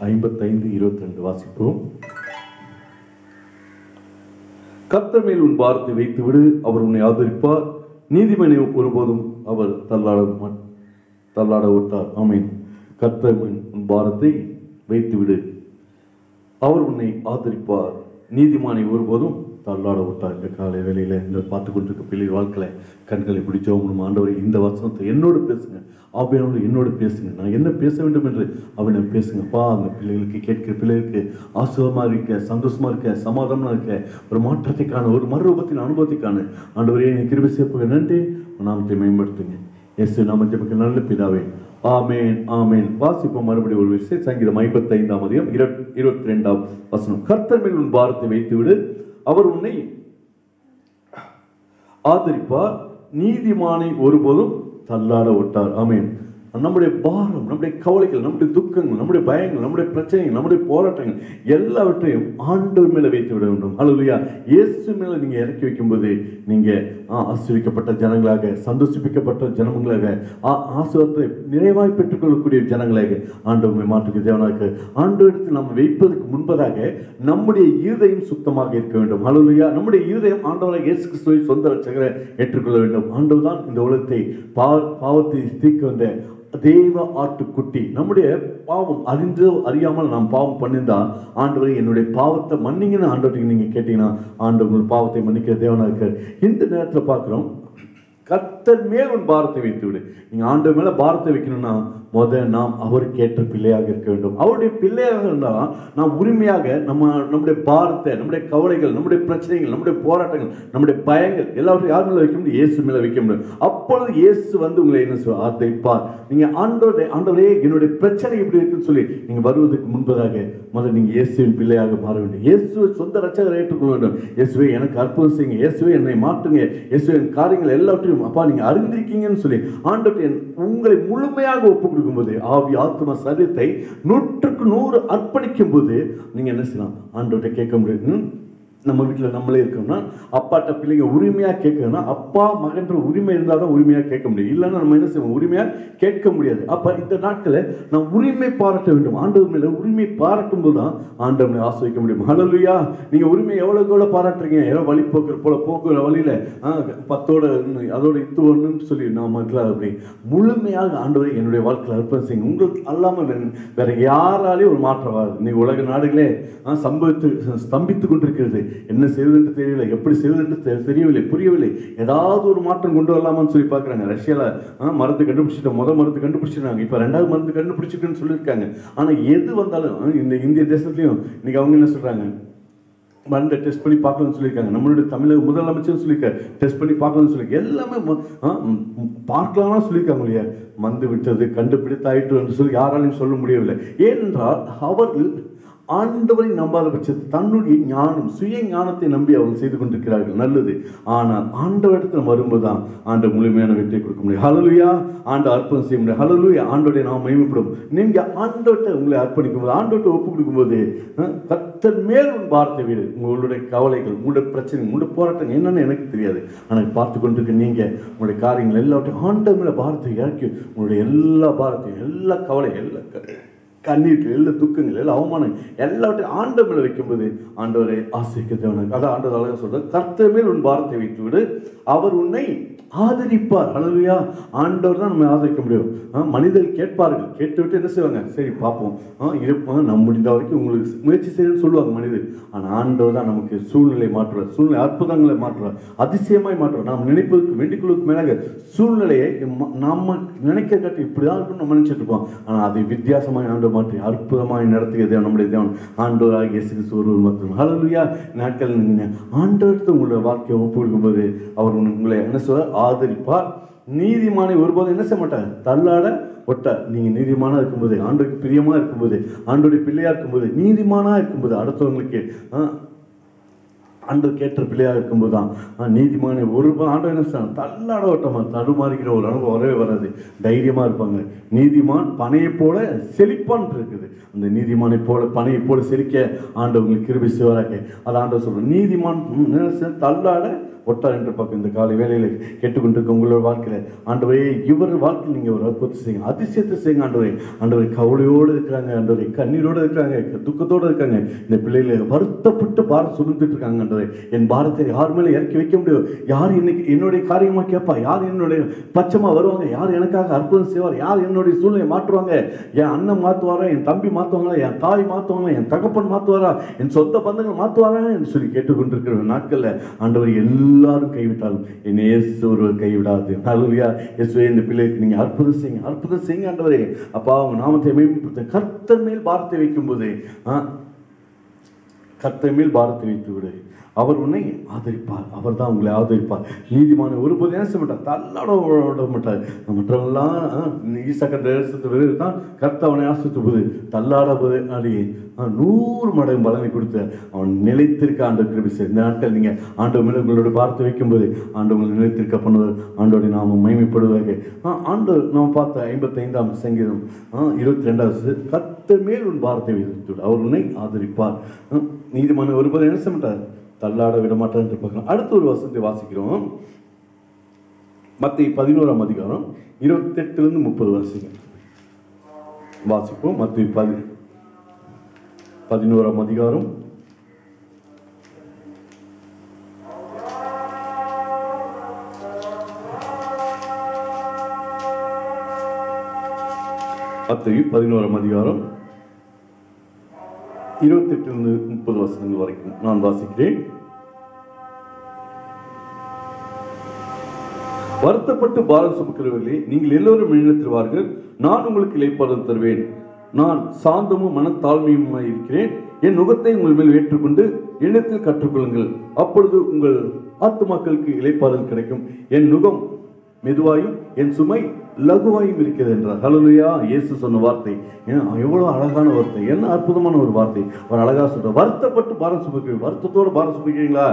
55:22 வாசிப்போம். கர்த்தர் மேல் உன் பாரத்தை வைத்து விடு, அவர் உன்னை ஆதரிப்பார். நீதிமனை ஒருபோதும் அவர் தள்ளாட விட்டார். ஆமென். கர்த்தர் மேல் உன் பாரத்தை வைத்து விடு, அவர் உன்னை ஆதரிப்பார். நீதிமானை ஒருபோதும் தள்ளாட விட்டார். இந்த காலை வேளையில இந்த பார்த்து கொண்டிருக்க பிள்ளை வாழ்க்கையில கண்களை பிடிச்சவங்களும் ஆண்டவரை இந்த வசனத்தை என்னோடு பேசுங்க. ஆவியானவரோடு என்னோடு பேசுங்க. நான் என்ன பேச வேண்டும் என்று அவனை பேசுங்கப்பா. அந்த பிள்ளைகளுக்கு கேட்கிற பிள்ளைகளுக்கு ஆசுவமா இருக்க, சந்தோஷமா இருக்க, சமாதானமா இருக்க, ஒரு மாற்றத்தைக்கான ஒரு மறுரூபத்தின் அனுபவத்தைக்கான ஆண்டவரே நீ கிருபை சேர்ப்புக நன்றி. நாமத்தை மேம்படுத்துங்க. இயேசு நாம ஜெபிக்க நல்ல பிதாவே. ஆமென் ஆமென். வாசிப்போம் மறுபடியும் ஒரு விஷயம். சங்கீதம் 55ஆம் அதிகாரம் 22ஆம் வசனம். கர்த்தர் மேல் உன் பாரத்தை வைத்து விடு, அவர் உன்னை ஆதரிப்பார். நீதிமானை ஒருபோதும் தள்ளாட விட்டார். ஆமென். நம்முடைய பாரம், நம்முடைய கவலைகள், நம்முடைய துக்கங்கள், நம்முடைய பயங்கள், நம்முடைய பிரச்சனைகள், நம்முடைய போராட்டங்கள் எல்லாவற்றையும் ஆண்டவர் மேல வைத்து விட வேண்டும். ஹல்லேலூயா. இயேசு மேல நீங்க இறக்கி வைக்கும்போது நீங்க ஆசீர்வதிக்கப்பட்ட ஜனங்களாக, சந்தோஷிப்பிக்கப்பட்ட ஜனங்களாக, ஆசீர்வாதத்தை நிறைவாய் பெற்றுக்கொள்ளக்கூடிய ஜனங்களாக ஆண்டவரை மாற்றுக்கு தேவனாக ஆண்டவரிடத்தில் நாம் வைப்பதற்கு முன்பதாக நம்முடைய இருதயம் சுத்தமாக இருக்க வேண்டும். ஹல்லேலூயா. நம்முடைய இருதயம் ஆண்டவராக இயேசு கிறிஸ்துவை சொந்த ரட்சகரை ஏற்றுக்கொள்ள வேண்டும். ஆண்டவர் தான் இந்த உலகத்தை பாவத்தை தீர்க்க வந்த தேவ ஆட்டுக்குட்டி. நம்முடைய பாவம் அறியாமல் நாம் பாவம் பண்ணியிருந்தா ஆண்டவரை என்னுடைய பாவத்தை மன்னிங்கன்னு ஆண்டவருக்கு நீங்க கேட்டீங்கன்னா ஆண்டவர் பாவத்தை மன்னிக்கிற தேவனா இருக்கார். இந்த நேரத்தில் பார்க்கிறோம், கர்த்தர் மேல் உன் பாரத்தை வைத்து விடு. நீங்க ஆண்டவர் மேல பாரத்தை வைக்கணும்னா நாம் அவருக்கு ஏற்ற பிள்ளையாக இருக்க வேண்டும். அவருடைய பிள்ளையாக இருந்தால் நாம் உரிமையாக நம்முடைய பாரத்தை, நம்முடைய கவலைகள், நம்முடைய பிரச்சனைகள், நம்முடைய போராட்டங்கள், நம்முடைய பயங்கள் எல்லாவற்றையும் யார் மேல வைக்க முடியும்? இயேசு மேல வைக்க முடியும். அப்பொழுது இயேசு வந்து உங்களை என்ன சொல்வார்? அதைப்பார். நீங்க ஆண்டவரே என்னுடைய பிரச்சனை எப்படி இருக்குன்னு சொல்லி நீங்க வருவதற்கு முன்பதாக முதல்ல நீங்க இயேசுவின் பிள்ளையாக மாற வேண்டும். இயேசுவை சொந்த ரட்சகரை ஏற்றுக்கொள்ள வேண்டும். இயேசுவை எனக்கு அற்புதம் செய்யுங்க, இயேசுவை என்னை மாற்றுங்க, இயேசுவின் காரியங்கள் எல்லாவற்றையும் அப்பா நீங்க அறிந்திருக்கீங்கன்னு சொல்லி ஆண்டவர் உங்களை முழுமையாக ஒப்பு கொடுக்கும்போது, ஆவி ஆத்மா சரீரத்தை 100% அர்ப்பணிக்கும் போது நீங்க என்ன செய்யலாம்? ஆண்டவர்கிட்ட கேட்க முடியும். நம்ம வீட்டில் நம்மளே இருக்கோம்னா அப்பாட்ட பிள்ளைங்க உரிமையா கேட்கணும்னா அப்பா மகன்ற உரிமை இருந்தால் தான் உரிமையா கேட்க முடியும். இல்லைன்னா நம்ம என்ன செய்வோம்? உரிமையா கேட்க முடியாது. அப்ப இந்த நாட்களை நாம் உரிமை பாராட்ட வேண்டும். ஆண்டவர் மேல உரிமை பாராட்டும் போது தான் ஆண்டவனை ஆசிரிக்க முடியும். ஹல்லேலூயா. நீங்க உரிமை எவ்வளவுக்கு எவ்வளவு பாராட்டுறீங்க? ஏதோ வழி போக்குற போல போக்குற வழியில 10ஓட அதோட இது ஒண்ணுன்னு சொல்லி நாம அப்படி முழுமையாக ஆண்டவரை என்னுடைய வாழ்க்கையில் அர்ப்பணம் செய்யுங்க. உங்களுக்கு அல்லாம வேற யாராலையும் ஒரு மாற்றம் வராது. நீங்க உலக நாடுகளே ஸ்தம்பித்துக் கொண்டிருக்கிறது. என்ன செய்வது என்று தெரியவில்லை, எப்படி செய்வது என்று தெரியவில்லை, புரியவில்லை. ஏதாவது ஒரு மாற்றம் கொண்டு வரலாமான்னு சொல்லி பார்க்குறாங்க. ரஷ்யால மருந்து கண்டுபிடிச்சிட்டோம், மருந்து கண்டுபிடிச்சிட்டாங்க, இப்போ 2வது மருந்து கண்டுபிடிச்சிருக்குன்னு சொல்லியிருக்காங்க. ஆனால் எது வந்தாலும் இந்த இந்திய தேசத்துலையும் இன்னைக்கு அவங்க என்ன சொல்றாங்க? மருந்தை டெஸ்ட் பண்ணி பார்க்கணும்னு சொல்லியிருக்காங்க. நம்மளுடைய தமிழக முதலமைச்சர் சொல்லியிருக்காரு டெஸ்ட் பண்ணி பார்க்கணும்னு சொல்லி எல்லாமே பார்க்கலாம்னா சொல்லியிருக்காங்க இல்லையா? மருந்து விட்டது கண்டுபிடித்தாயிற்று என்று சொல்லி யாராலையும் சொல்ல முடியவில்லை. ஏனென்றால் அவர்கள் ஆண்டவரை நம்பாத பட்சத்தில் தன்னுடைய ஞானம், சுய ஞானத்தை நம்பி அவர்கள் செய்து கொண்டிருக்கிறார்கள். நல்லது. ஆனால் ஆண்டவரிடத்தில் வரும்போதுதான் ஆண்டு முழுமையான வெற்றியை கொடுக்க முடியும். ஹல்லேலூயா. ஆண்டு அர்ப்பணம் செய்ய முடியும். ஹல்லேலூயா. ஆண்டோடைய நாம் மகிமைப்படும். நீங்க ஆண்டவர்கிட்ட உங்களை அர்ப்பணிக்கும் போது, ஆண்டவர்கிட்ட ஒப்பு கொடுக்கும் போது கர்த்தர் மேல் உன் பாரத்தை விடு. உங்களுடைய கவலைகள், உங்களுடைய பிரச்சனை, உங்களுடைய போராட்டம் என்னன்னு எனக்கு தெரியாது. ஆனால் பார்த்து கொண்டிருக்க நீங்க உங்களுடைய காரியங்கள் எல்லாவற்றையும் ஆண்டவர் மேல பாரத்தை இறக்கி உங்களுடைய எல்லா பாரத்தையும், எல்லா கவலை, எல்லா கண்ணீர்கள், எல்லா துக்கங்கள், எல்லா அவமானம் எல்லாவற்றையும் ஆண்டவர் மேல வைக்கும்போது ஆண்டவரை ஆசைக்க தேவனாக. அதான் ஆண்டவர் அழகாக சொல்ற, கர்த்தர் மேல் உன் பாரத்தை வைத்து விடு, அவர் உன்னை ஆதரிப்பார். ஹல்லேலூயா. ஆண்டவர் தான் நம்ம ஆதரிக்க முடியும். மனிதர்கள் கேட்பார்கள், கேட்டுவிட்டு என்ன செய்வாங்க? சரி பார்ப்போம், நம்ம முடிந்த வரைக்கும் உங்களுக்கு முயற்சி செய்யணும்னு சொல்லுவாங்க மனிதர். ஆனால் ஆண்டவர் தான் நமக்கு சூழ்நிலை மாற்றுவார், சூழ்நிலை அற்புதங்களை மாற்றுவார், அதிசயமாய் மாற்றுவார். நாம் நினைப்பதற்கு வேண்டிக்கொள்வதற்கு மேலாக சூழ்நிலையை நம்ம நினைக்க காட்டி இப்படிதான் இருக்கும் நம்ம நினைச்சிட்டு இருப்போம். ஆனால் அதை வித்தியாசமாய் ஆண்டவர் மாற்றி அற்புதமாய் நடத்திய தேவன் நம்முடைய தேவன் ஆண்டவராக இயேசு கிறிஸ்து ஒருவர் மாத்திரம். ஹல்லேலூயா. நாட்கள் ஆண்டவருக்கு உங்களுடைய வாழ்க்கையை ஒப்பு கொடுக்கும்போது அவர் உங்களை என்ன சொல்ற? ஆதரிப்பார். நீதிமானை ஒருபோதும் என்ன செய்ய மாட்டாங்க? தள்ளாட ஒட்டார். நீங்க நீதிமானா இருக்கும்போது, ஆண்டவருக்கு பிரியமா இருக்கும்போது, ஆண்டோடைய பிள்ளையா இருக்கும்போது, நீதிமானா இருக்கும்போது, அடுத்தவங்களுக்கு ஆண்டவர் கேட்ட பிள்ளையாக இருக்கும்போது தான் நீதிமான ஒரு ஆண்டவர் என்ன செய்யணும்? தள்ளாட ஓட்டமா தடுமாறுகிற ஒரு அனுபவம் வரவே வராது. தைரியமா இருப்பாங்க. நீதிமான் பனையை போல செழிப்பான் இருக்குது. அந்த நீதிமானை போல பனையை போல செழிக்க ஆண்டவங்களுக்கு கிருபை செய்வாராக. அது ஆண்டவர் சொல்றோம். நீதிமான் தள்ளாட ஒட்டார் என்று பார்க்க இந்த காலை வேலையில் கேட்டுக்கொண்டிருக்க உங்களோட வாழ்க்கையில ஆண்டவரே இவர் வாழ்க்கையில் நீங்க ஒரு அற்புதத்தை செய்யுங்க, அதிசயத்தை செய்யுங்க. ஆண்டவரை கவலையோடு இருக்கிறாங்க, ஆண்டவரை கண்ணீரோடு இருக்கிறாங்க, துக்கத்தோடு இருக்காங்க. இந்த பிள்ளைகளை வருத்தப்பட்டு பாரம் சுமந்துட்டு இருக்காங்க. ஆண்டவரை என் பாரத்தை யார் மேலே இறக்கி வைக்க முடியும்? யார் இன்னைக்கு என்னுடைய காரியமா கேட்பா? யார் என்னுடைய பட்சமா வருவாங்க? யார் எனக்காக அற்புதம் செய்வார்? யார் என்னுடைய சூழ்நிலை மாற்றுவாங்க? என் அண்ணன் மாற்றுவாரா? என் தம்பி மாற்றுவாங்களா? என் தாய் மாற்றுவாங்களா? என் தகப்பன் மாற்றுவாரா? என் சொந்த பந்தங்கள் மாற்றுவாரா என்று சொல்லி கேட்டுக்கொண்டிருக்கிற நாட்கள்ல ஆண்டவர் எல்லாரும் கைவிட்டாலும் என் இயேசு ஒருவர் கைவிடாது. ஹல்லேலூயா. இயேசுவே இந்த பிள்ளைக்கு நீங்க அற்புதம் செய்யுங்க, அற்புதம் செய்யுங்க ஆண்டவரே. அப்பா அவங்க நாமத்தை மேம்படுத்த கர்த்தர் மேல் பாரத்தை வைக்கும் போது கர்த்தர் மேல் பாரத்தை வைத்து விடு. அவர் உன்னை ஆதரிப்பார். அவர் தான் உங்களை ஆதரிப்பார். நீதிமான ஒருபோது என்ன செய்ய மாட்டார், தள்ளாட விட மாட்டார். மற்றவங்களாம் ஈசாக்கத்தை தான் கர்த்தவனை ஆசித்துவது தள்ளாடவது அப்படி 100 மடங்கு பலனை கொடுத்து அவன் நிலைத்திருக்க ஆண்டவர் கிருபை செய்ய. இந்த நாட்கள் நீங்க ஆண்டவர் மேல உங்களோட பார்த்து வைக்கும்போது ஆண்டவங்களை நிலைத்திருக்க பண்ணுவது ஆண்டோடைய நாம மகிமைப்படுவதாக. ஆண்டவர் நாம் பார்த்த 55ஆம் சங்கீதம் 22வது கர்த்தர் மேல் உன் பாரத்தை வைத்து அவர் உன்னை ஆதரிப்பார். நீதிமான ஒருபோது என்ன செய்ய மாட்டார், தள்ளாட விட மாட்டார் என்று பார்க்கலாம். அடுத்த ஒரு வசனத்தை வாசிக்கிறோம். மத்தேயு 11ஆம் அதிகாரம் 28 30 வசனங்கள் வாசிப்போம். மத்தேயு 11ஆம் அதிகாரம் 11ஆம் அதிகாரம் 28 30 வசனங்கள் வரைக்கும் நான் வாசிக்கிறேன். வருத்தப்பட்டு பாரம் சுமக்கிறவர்களே, நீங்கள் எல்லோரும் என்னிடத்தில் வாருங்கள், நான் உங்களுக்கு இளைப்பாறுதல் தருவேன். நான் சாந்தமும் மனத்தாழ்மையுமாய் இருக்கிறேன். என் நுகத்தை உங்கள் மேல் ஏற்றுக்கொண்டு என்னிடத்தில் கற்றுக்கொள்ளுங்கள், அப்பொழுது உங்கள் ஆத்துமாக்களுக்கு இளைப்பாறுதல் கிடைக்கும். என் நுகம் மெதுவாயும் என் சுமை லகுவாயும் இருக்கிறது என்றார். ஹல்லேலூயா. இயேசு சொன்ன வார்த்தை எவ்வளவு அழகான வார்த்தை, என்ன அற்புதமான ஒரு வார்த்தை. அவர் அழகா சொல்ற, வருத்தப்பட்டு பாரம் சுமக்கிறீங்க, வருத்தத்தோடு பாரம் சுமக்கிறீங்களா,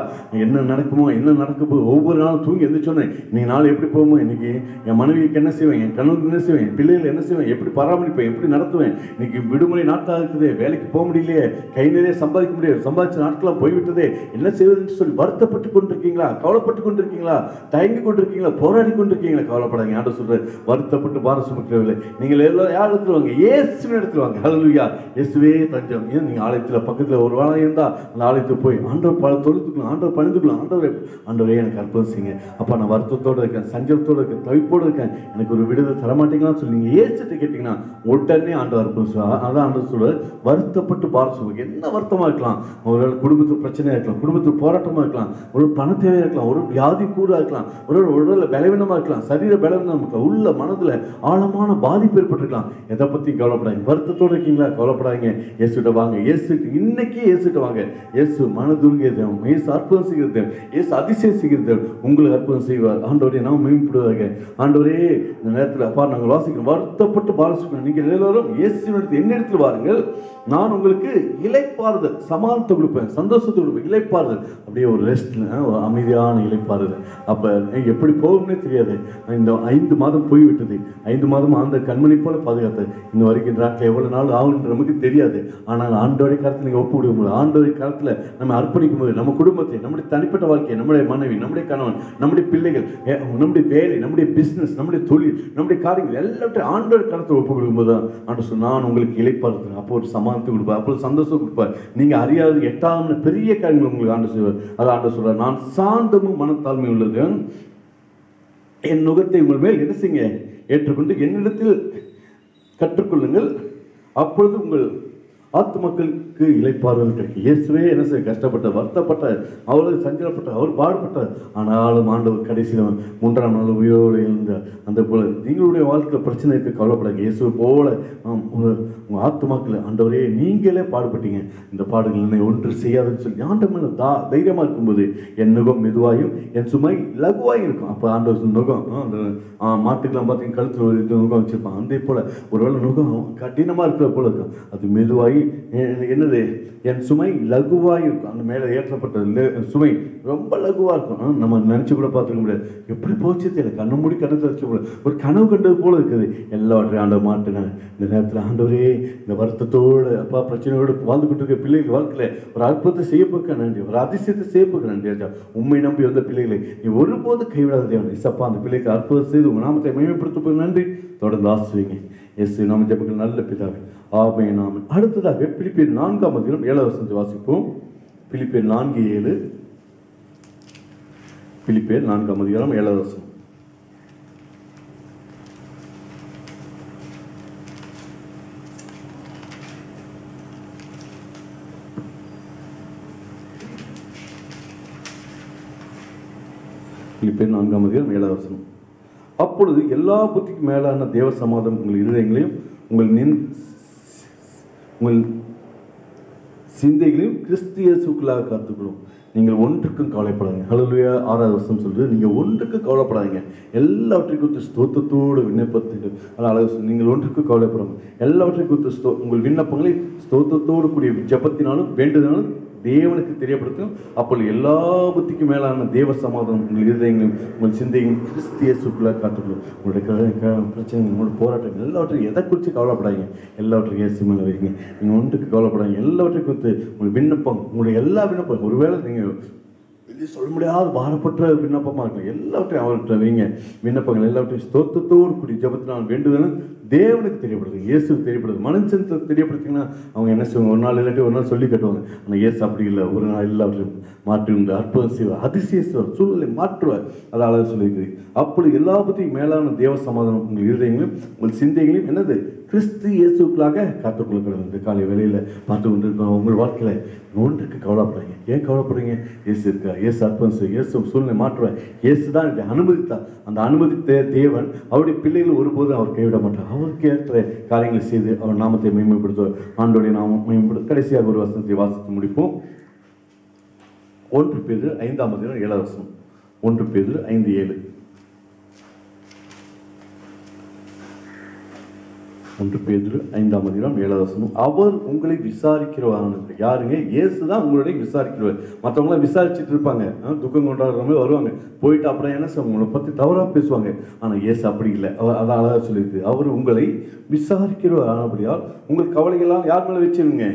என்ன நடக்குமோ என்ன நடக்குமோ, ஒவ்வொரு நாளும் தூங்கி எந்திரிச்சோன்னே இன்னைக்கு நாள் எப்படி போகுமோ, இன்னைக்கு என் மனைவிக்கு என்ன செய்வேன், என் கணவனுக்கு என்ன செய்வேன், என் பிள்ளைகள் என்ன செய்வேன், எப்படி பராமரிப்பேன், எப்படி நடத்துவேன், இன்னைக்கு விடுமுறை நாட்களாக இருக்குது, வேலைக்கு போக முடியலையே, கை நிறைய சம்பாதிக்க முடியாது, சம்பாதிச்ச நாட்களாக போய்விட்டதே, என்ன செய்வதுன்னு சொல்லி வருத்தப்பட்டு கொண்டிருக்கீங்களா, கவலைப்பட்டு கொண்டிருக்கீங்களா, தயங்கி கொண்டிருக்கீங்களா, போராடி கொண்டிருக்கீங்களா, கவலைப்படாதீங்க. ஆண்டவர் சொல்ற, வருத்தப்பட்டு பாரம் சுமக்கிறவில்லை, நீங்கள் எல்லாம் யார் இடத்துல வாங்க, இயேசுவின் இடத்துல வாங்க. ஹல்லேலூயா. இயேசுவே தஞ்சம். ஏன் நீங்க ஆலயத்தில் பக்கத்தில் ஒரு வேலை இருந்தா அந்த ஆலயத்துக்கு போய் ஆண்டவர் தொழுதுக்கலாம், ஆண்டவர் பணிந்துக்கலாம், ஆண்டவரே எனக்கு அற்புதம் செய்யுங்க, அப்பா நான் வருத்தத்தோடு இருக்கேன், சஞ்சலத்தோடு இருக்கேன், தவிப்போடு இருக்கேன், எனக்கு ஒரு விடுதலை தரமாட்டீங்களான்னு சொல்லி நீங்க ஏசிட்டு கேட்டீங்கன்னா உடனே ஆண்டவர் அற்புதம் சொல்லுவார். அதான் ஆண்டவர் சொல்லுவார், வருத்தப்பட்டு பாரம் சுமக்க. என்ன வருத்தமா இருக்கலாம், ஒரு குடும்பத்துக்கு பிரச்சனையா இருக்கலாம், குடும்பத்துக்கு போராட்டமா இருக்கலாம், ஒரு பண தேவையா இருக்கலாம், ஒரு வியாதி கூட இருக்கலாம், ஒரு உடல்ல பலவீனமா இருக்கலாம், சரீர பலவீனம் இருக்கலாம், உள்ள மனதுல ஆழமான பாதிப்பு ஏற்பட்டிருக்கலாம். எதை பத்தி கவலைப்படாதீங்க. வருத்தத்தோடு இருக்கீங்களா, கவலைப்படாதீங்க. இயேசுகிட்ட வாங்க. இயேசுகிட்ட வாங்க. இயேசு மனதுருகிய தேவன், இயேசு அற்புதம் செய்கிற தேவன், இயேசு அதிசயம் செய்கிற தேவன், உங்களுக்கு அற்புதம் செய்வார். ஆண்டவரே நாம் மேம்படுவதாக. ஆண்டவரே இந்த நேரத்தில் அப்பா நாங்கள் வாசிக்கிறோம், வருத்தப்பட்டு பாரசிக்கணும், நீங்கள் எல்லாரும் இயேசுவின் என்னிடத்தில் வாருங்கள், நான் உங்களுக்கு இளைப்பாறுதல், சமாதானத்தை கொடுப்பேன், சந்தோஷத்தை கொடுப்பேன், இளைப்பாறுதல், அப்படியே ஒரு ரெஸ்ட், ஒரு அமைதியான இளைப்பாறுதல். அப்ப எப்படி போகும்னே தெரியாது. இந்த 5 மாதம் போய்விட்டது. 5 மாதம் அந்த கண்மணி போல பாதுகாத்தது. இன்னும் வரைக்கும் நாட்டில் எவ்வளவு நாள் ஆகுன்ற நமக்கு தெரியாது. ஆனால் ஆண்டோடைய காலத்தில் நீங்க ஒப்பு விடும்போது, ஆண்டோடைய காலத்துல நம்ம அர்ப்பணிக்கும் போது, நம்ம குடும்பத்தை, நம்முடைய தனிப்பட்ட வாழ்க்கையை, நம்முடைய மனைவி, நம்முடைய கணவன், நம்முடைய பிள்ளைகள், நம்முடைய வேலை, நம்முடைய பிசினஸ், நம்முடைய தொழில், நம்முடைய காரியங்கள் எல்லாத்தையும் ஆண்டோடைய காலத்தில் ஒப்பு கொடுக்கும்போது தான் ஆண்டு சொன்ன, நான் உங்களுக்கு இளைப்பாறுதல், அப்போ ஒரு சமாதானத்தை கொடுப்பார், அப்போ சந்தோஷம் கொடுப்பார். நீங்க அறியாத 8ஆம் பெரிய காரியங்கள் உங்களுக்கு ஆண்டு செய்வார். அதை ஆண்டு சொல்றார், நான் சாந்தமும் மனத்தாழ்மை உள்ளது, என் நுகத்தை உங்கள் மேல் என்ன செய்யுங்க, ஏற்றுக்கொண்டு என்னிடத்தில் கற்றுக்கொள்ளுங்கள், அப்பொழுது உங்கள் ஆத்துமக்களுக்கு இளைப்பாறுதல் கிடைக்கும். இயேசுவே என்ன செய்ய, கஷ்டப்பட்ட, வருத்தப்பட்ட, அவர்கள் சஞ்சலப்பட்ட, அவர் பாடுபட்டார். ஆனாலும் ஆண்டவர் கடைசியில் 3ஆம் நாள் உயிரோடு எழுந்த அந்த போல நீங்களுடைய வாழ்க்கையில் பிரச்சனைக்கு கவலைப்படாங்க. இயேசு போல உங்கள் ஆத்துமாக்கள் ஆண்டவரே நீங்களே பாடுபட்டீங்க, இந்த பாடுகள் என்னை ஒன்று செய்யாதுன்னு சொல்லி ஆண்டவர் தைரியமாக இருக்கும்போது என் நுகம் மெதுவாயும் என் சுமை லகுவாயும் இருக்கும். அப்போ ஆண்டவர் நுகம், அந்த மாட்டுக்கெல்லாம் பார்த்தீங்கன்னா கழுத்தில் ஒரு நுகம் வச்சிருப்பான், அதே போல ஒருவேளை நுகம் கடினமாக இருக்கிற போல இருக்கும், அது மெதுவாகி என்னது, என் சுமை லகுவாக இருக்கும். அந்த மேலே ஏற்றப்பட்ட சுமை ரொம்ப லகுவாக இருக்கும். நம்ம நினச்சி கூட பார்த்துக்க முடியாது, எப்படி போச்சு தெரியல, கண்ணு மூடி கண்ணை தரிச்சு போல ஒரு கனவு கண்டது போல இருக்குது. எல்லாவற்றையும் ஆண்டவர் மாட்டுனாங்க. இந்த நேரத்தில் ஆண்டவரே இந்த வருத்தத்தோடு அப்பா பிரச்சனையோடு வாழ்ந்துகிட்டு இருக்க பிள்ளைகள் வாழ்க்கையில ஒரு அற்புதத்தை செய்யப்போக்க நன்றி, ஒரு அதிசயத்தை செய்யப்போக்க நன்றி. உண்மை நம்பி வந்த பிள்ளைகளை நீ ஒருபோது கைவிடாத தேவன். இசப்பா அந்த பிள்ளைக்கு அற்புதம் செய்து உங்கள் நாமத்தை மேம்படுத்த நன்றி. தொடர்ந்து ஆசிரியங்க. இயேசு நாம ஜெபங்கள் நல்ல பிதாவே, ஆமென் ஆமென். அடுத்ததாக பிலிப்பியர் 4ஆம் அதிகாரம் 7ஆவது வசனத்தை வாசிப்போம். பிலிப்பியர் 4:7. பிலிப்பியர் 4ஆம் அதிகாரம் 7ஆவது வசனம். பிலிப்பியர் 4ஆம் அதிகாரம் 7ஆவது வசனம். அப்பொழுது எல்லா புத்திக்கும் மேலான தேவ சமாதானம் உங்கள் இருதயங்களையும் உங்கள் சிந்தைகளையும் கிறிஸ்து இயேசுக்குள்ளாக காத்துக்கொள்ளும். நீங்கள் ஒன்றுக்கும் கவலைப்படாதீங்க. ஹல்லேலூயா. 6வது வசனம் சொல்லுது, நீங்கள் ஒன்றுக்கும் கவலைப்படாதீங்க, எல்லாவற்றையும் குறித்து ஸ்தோத்திரத்தோடு விண்ணப்பத்துக்கு. அதாவது நீங்கள் ஒன்றுக்கும் கவலைப்படாமல் எல்லாவற்றையும் குறித்து உங்கள் விண்ணப்பங்களை ஸ்தோத்திரத்தோடு கூடிய ஜெபத்தினாலும் வேண்டுதனாலும் தேவனுக்கு தெரியப்படுத்தும். அப்பொழுது எல்லா புத்திக்கும் மேலான தேவ சமாதானம் உங்கள் இருதயங்களும் உங்கள் சிந்தையும் கிறிஸ்து இயேசுக்குள்ளாக காத்துக்கொள்ளும். உங்களுடைய பிரச்சனைகள், உங்களுடைய போராட்டங்கள் எல்லாவற்றையும் எதை குறித்து கவலைப்படாதீங்க, எல்லாவற்றையும் இயேசு மேலே வைங்க. நீங்கள் ஒன்றுக்கு கவலைப்படாதீங்க, எல்லாவற்றையும் குறித்து உங்கள் விண்ணப்பம், உங்களுடைய எல்லா விண்ணப்பம், ஒருவேளை நீங்கள் வெளியே சொல்ல முடியாத பாரப்பட்ட விண்ணப்பமாக இருக்கலாம், எல்லாவற்றையும் அவர்கிட்ட வைங்க. விண்ணப்பங்கள் எல்லாவற்றையும் ஸ்தோத்திரத்தோடு கூடிய ஜெபத்தினால் வேண்டுதலும் தேவனுக்கு தெரியப்படுது, இயேசுக்கு தெரியப்படுது. மனுஷனுக்கு தெரியப்படுத்திங்கன்னா அவங்க என்ன செய்வாங்க, ஒரு நாள் இல்லாட்டி ஒரு நாள் சொல்லி கட்டுவாங்க. ஆனால் இயேசு அப்படி இல்லை, ஒரு நாள் எல்லாவற்றையும் மாற்றி உண்டு அற்புதம் செய்வார், அதிசயம் செய்வார், சூழ்நிலை மாற்றுவார். அதாவது சொல்லியிருக்குது. அப்படி எல்லா பற்றியும் மேலான தேவ சமாதானம் உங்கள் இருதயங்களையும் உங்கள் சிந்தைகளையும் என்னது கிறிஸ்து இயேசுக்களாக காத்துக்கொள்கிறது. இந்த காலை வேளையில் பார்த்து கொண்டு இருக்கோம். உங்கள் வாழ்க்கையில் ஒன்றுக்கு கவலைப்படுறீங்க. ஏன் கவலைப்படுறீங்க? இயேசு இருக்கா, இயேசு அற்புதம் செய்ய, இயேசு சூழ்நிலை மாற்றுவார். இயேசு தான் இதை அனுமதித்தார். அந்த அனுமதித்த தேவன் அவருடைய பிள்ளைகள் ஒருபோதும் அவர் கைவிட மாட்டார். அவருக்கு ஏற்ற காரியங்களை செய்து அவர் நாமத்தை மேம்படுத்துவார். ஆண்டோடைய நாமம் மேம்படுத்த. கடைசியாக ஒரு வசனத்தை வாசித்து முடிப்போம். 1 பேதுரு 5ஆம் அதிகாரம் 7ஆம் வசனம். 1 பேதுரு 5:7. 1 பேதுரு 5ஆம் அதிகாரம் 7ஆம் வசனம். அவர் உங்களை விசாரிக்கிறவரான யாருங்க? இயேசு தான் உங்களுடைய விசாரிக்கிறவர். மற்றவங்களாம் விசாரிச்சுட்டு இருப்பாங்க, துக்கம் கொண்டாடுறவங்க வருவாங்க, போயிட்டு அப்புறம் என்ன செய்வாங்க, உங்களை பற்றி தவறாக பேசுவாங்க. ஆனால் இயேசு அப்படி இல்லை. அதான் அழகாக சொல்லியிருக்கு. அவர் உங்களை விசாரிக்கிறவர் ஆனபடியால் உங்கள் கவலைகள்லாம் யார் மேலே வச்சிருங்க?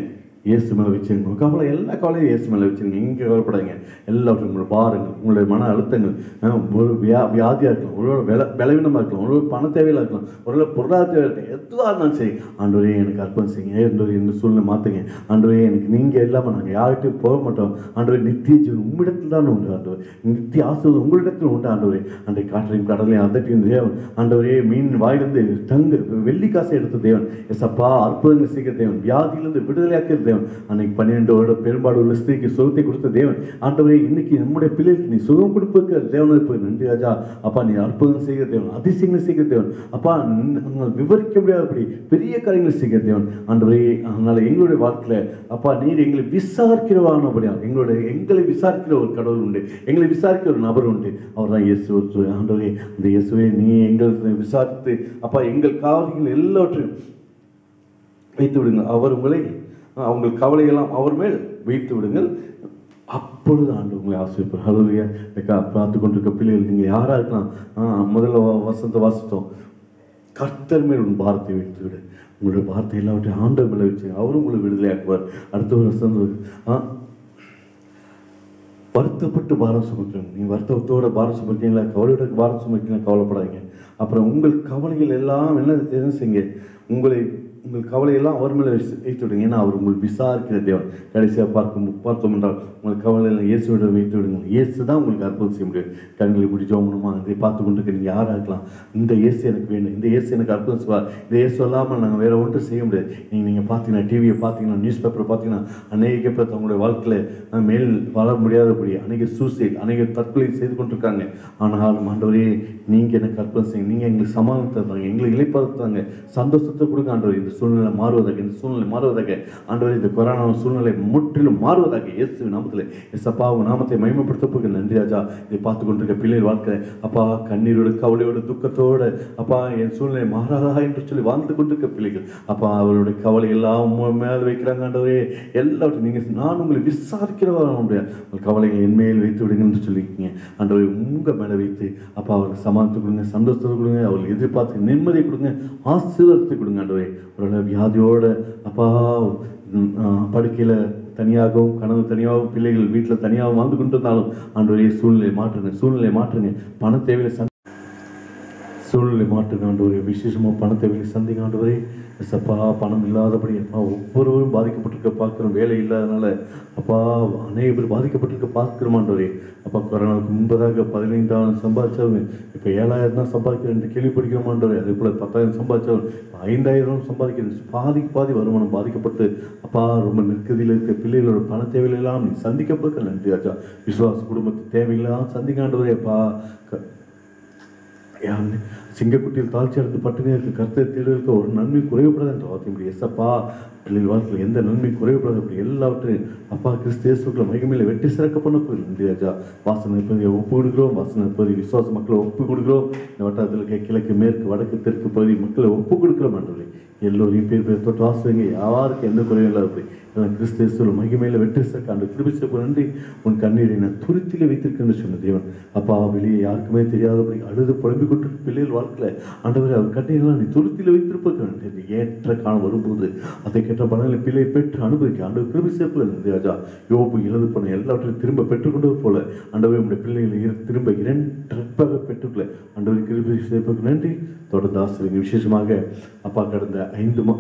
இயேசு மேலே வச்சிருங்க. கவலை, எல்லா கவலையும் இயேசு மேலே வச்சிருங்க. இங்கே கவலைப்படாதீங்க. எல்லாவற்றையும் உங்களோட பாருங்கள், உங்களுடைய மன அழுத்தங்கள், ஒரு வியாதியாக இருக்கலாம், ஒரு பலவீனமாக இருக்கலாம், ஒரு பண தேவையில் இருக்கலாம், ஒரு பொருளாதார தேவையாக இருக்கலாம், எதுவாக இருந்தாலும் சரி, ஆண்டவரே எனக்கு அர்ப்பணம் செய்யுங்க, ஆண்டவரே இந்த சூழ்நிலை மாற்றுங்க, ஆண்டவரே எனக்கு நீங்கள் இல்லாமல் நாங்கள் யார்கிட்டையும் போக மாட்டோம், ஆண்டவரே நித்திய ஜீவன் உங்களிடத்தில் தான் உண்டு, ஆண்டவர் நித்திய ஆசீர்வாதம் உங்களிடத்தில் உண்டு, ஆண்டவரே அன்றை காற்றையும் கடலையும் அதட்டையும் தேவன், ஆண்டவரே மீன் வாயிலிருந்து வெள்ளி காசை எடுத்த தேவன், எசப்பா அற்புதங்கள் செய்கிற தேவன், வியாதியிலிருந்து விடுதலையாக்கிற தேவன், அன்னைக்கு 12 வருடம் பெரும்பாடு உள்ள ஸ்திரீக்கு சுகத்தை கொடுத்த தேவன், ஆண்டவரே இன்னைக்கு நம்முடைய பிள்ளைகளுக்கு நீ சுகம் கொடுப்பதற்கு தேவனுக்கு போய் நன்றி ராஜா. அப்பா நீ அற்புதம் செய்கிற தேவன், அதிசயங்களை செய்கிற தேவன், அப்பா விவரிக்க முடியாதபடி பெரிய காரியங்களை செய்கிற தேவன், ஆண்டவரே அதனால எங்களுடைய வாழ்க்கையில அப்பா நீர் எங்களை விசாரிக்கிறவானபடியா, எங்களை விசாரிக்கிற ஒரு கடவுள் உண்டு, எங்களை விசாரிக்கிற ஒரு நபர் உண்டு, அவர் தான் இயேசு. ஆண்டவரே இந்த இயேசுவை நீ எங்களை விசாரித்து அப்பா எங்கள் காவல்கள் எல்லாவற்றையும் வைத்து விடுங்கள். அவர் உங்களை உங்கள் கவலையெல்லாம் அவர் மேல் வைத்து விடுங்கள், அப்பொழுது ஆண்டு உங்களை ஆசீர்வதிப்பார். ஹல்லேலூயா. பார்த்து கொண்டிருக்க பிள்ளைகள் நீங்கள் யாராக இருக்கலாம், முதல்ல வசனத்தை வாசித்தோம், கர்த்தர் மேல் உன் பாரத்தை வைத்து விடு, உங்களுடைய வார்த்தை எல்லாவற்றையும் ஆண்டவர் மேலே வச்சு அவரும் உங்களை விடுதலையாக்குவார். அடுத்த ஒரு வசனம், வருத்தப்பட்டு பாரம் சுமக்கிறீங்க, நீங்கள் வருத்தத்தோட பாரம் சுமக்கிறீங்களா, கவலையோட பாரம் சுமக்கிறீங்களா, கவலைப்படாதீங்க. அப்புறம் உங்கள் கவலைகள் எல்லாம் என்ன செய்யுங்க, உங்கள் கவலையெல்லாம் அவர் மேலே வைத்து விடுங்க, ஏன்னா அவர் உங்கள் விசாரிக்கிற தேவன். கடைசியாக பார்த்தோம் என்றால் உங்கள் கவலையெல்லாம் இயேசுவிடம் வைத்து விடுங்க. இயேசு தான் உங்களுக்கு அற்புதம் செய்ய முடியும். கண்களை இப்படி ஜோமனுமா இதை பார்த்து கொண்டு நீங்கள் யாராக இருக்கலாம், இந்த இயேசு எனக்கு வேணும், இந்த இயேசு எனக்கு அற்புதம் செய்வார், இந்த இயேசு இல்லாமல் நாங்கள் வேறு ஒன்றும் செய்ய முடியாது. நீங்கள் பார்த்தீங்கன்னா, டிவியை பார்த்தீங்கன்னா, நியூஸ் பேப்பரை பார்த்தீங்கன்னா, அநேக பேர் தங்களுடைய வாழ்க்கையில் மேல் வளர முடியாதபடி அநேக சூசைட், அநேக தற்கொலை செய்து கொண்டிருக்காங்க. ஆனாலும் ஆண்டவரே நீங்கள் எனக்கு அற்புதம் செய்யுங்க, நீங்கள் எங்களுக்கு சமாதானத்தை தாங்க, எங்களை இழைப்பாங்க, சந்தோஷத்தை கொடுங்க ஆண்டவரே. இந்த சூழ்நிலை மாறுவதாக, இந்த சூழ்நிலை மாறுவதாக ஆண்டவரே, இந்த கொரோனா சூழ்நிலை முற்றிலும் மாறுவதாக இயேசு நாமத்தில். எஸ்அப்பா உங்கள் நாமத்தை மகிமைப்படுத்த நன்றி ராஜா. இதை பார்த்து கொண்டிருக்க பிள்ளைகள் வாழ்க்கை அப்பா கண்ணீரோடு கவலையோடு துக்கத்தோடு அப்பா என் சூழ்நிலை மாறாதா என்று சொல்லி வாழ்ந்து கொண்டிருக்க பிள்ளைகள் அப்பா அவருடைய கவலை எல்லாம் மேலே வைக்கிறாங்க ஆண்டவரே. எல்லாவற்றையும் நீங்கள் நான் உங்களை விசாரிக்கிறவா முடியாது, உங்கள் கவலைகளை என் மேல் வைத்து விடுங்க என்று சொல்லியிருக்கீங்க ஆண்டவரை. உங்கள் மேலே வைத்து அப்பா அவருக்கு சமாளித்து கொடுங்க, சந்தோஷத்தை கொடுங்க, அவர்கள் எதிர்பார்த்து நிம்மதியை கொடுங்க, ஆசீர்வாதத்தை கொடுங்க ஆண்டவரே. ஒரு வியாதியோடு அப்பா படுக்கையில் தனியாகவும் கனவு தனியாகவும் பிள்ளைகள் வீட்டில் தனியாகவும் வாழ்ந்து கொண்டு இருந்தாலும் ஆண்டவரே சூழ்நிலை மாற்றுங்க, பண தேவையை சூழ்நிலை மாற்றுங்க ஆண்டவரே. விசேஷமாக பண தேவையை சந்திங்க ஆண்டவரே. அப்பா பணம் இல்லாதபடி அப்பா ஒவ்வொருவரும் பாதிக்கப்பட்டிருக்க பார்க்குறோம், வேலை இல்லாதனால அப்பா அநேக பேர் பாதிக்கப்பட்டிருக்க பார்க்குறோம் ஆண்டவரே. அப்பா கொரோனாவுக்கு முன்பதாக 15,000 சம்பாதிச்சவங்க இப்போ 7,000 தான் சம்பாதிக்கிறேன் கேள்விப்படுகிறோம் ஆண்டவரே. அதே போல் 10,000 சம்பாதிச்சவங்க 5,000 சம்பாதிக்கிறேன். பாதி வருமானம் பாதிக்கப்பட்டு அப்பா ரொம்ப நெருக்கதியில் இருக்க பிள்ளைகளோட பண தேவையெல்லாம் நீ சந்திக்கப்போக்க நன்றி ஆச்சா. விசுவாச குடும்பத்து தேவையெல்லாம் சந்திக்காண்டவரே அப்பா. சிங்கக்குட்டியில் தாழ்ச்சி அடைந்து பட்டினி இருக்க கருத்தை தேடுவதற்கு ஒரு நன்மை குறைவுபடாது என்று வார்த்தை எஸ்அப்பா பிள்ளைகள் வாழ்க்கையில் எந்த நன்மை குறைவுபடாது அப்படி எல்லாவற்றையும் அப்பா கிறிஸ்து இயேசுக்குள்ள மகிமையில வெட்டி சிறக்க பண்ண போகிறோம். இந்தியாஜா வாசனை பகுதியை ஒப்பு கொடுக்கிறோம். வாசனை பகுதி விசுவாச மக்களை ஒப்பு கொடுக்கிறோம். இந்த வட்டாரத்தில் கிழக்கு மேற்கு வடக்கு தெற்கு பகுதி மக்களை ஒப்பு கொடுக்கிறோம் என்றது எல்லோரையும் பேர் தொட்டு ஆசிரியங்க யாருக்கு எந்த குறையும் இல்லாத எல்லாம் கிறிஸ்து இயேசுவில் மகிமையில வெற்றி சேர்க்க அந்த கிருபிச்சப்ப நன்றி. உன் கண்ணீரை நான் துருத்திலே வைத்திருக்கேன்னு சொன்ன தேவன் அப்பா வெளியே யாருக்குமே தெரியாதபடி அழுது புலம்பிக் கொண்டு பிள்ளைகள் வாழ்க்கையில் ஆண்டவரை அவர் கண்ணீரெல்லாம் நீ துருத்திலே வைத்திருப்பது ஏற்ற காலம் வரும்போது அதை கேட்ட பலனை பிள்ளை பெற்று அனுபவிக்க ஆண்டவர் கிருபி சேர்ப்பது நன்றி ராஜா. யோபு இழந்து போன எல்லாவற்றையும் திரும்ப பெற்றுக்கொண்டது போல ஆண்டவரை உடைய பிள்ளைகளை திரும்ப இரண்டாக பெற்றுக்கொள்ள ஆண்டவரை கிருபி சேர்ப்பதற்கு நன்றி. தொடர்ந்து ஆசிரியர் விசேஷமாக அப்பா கடந்த 8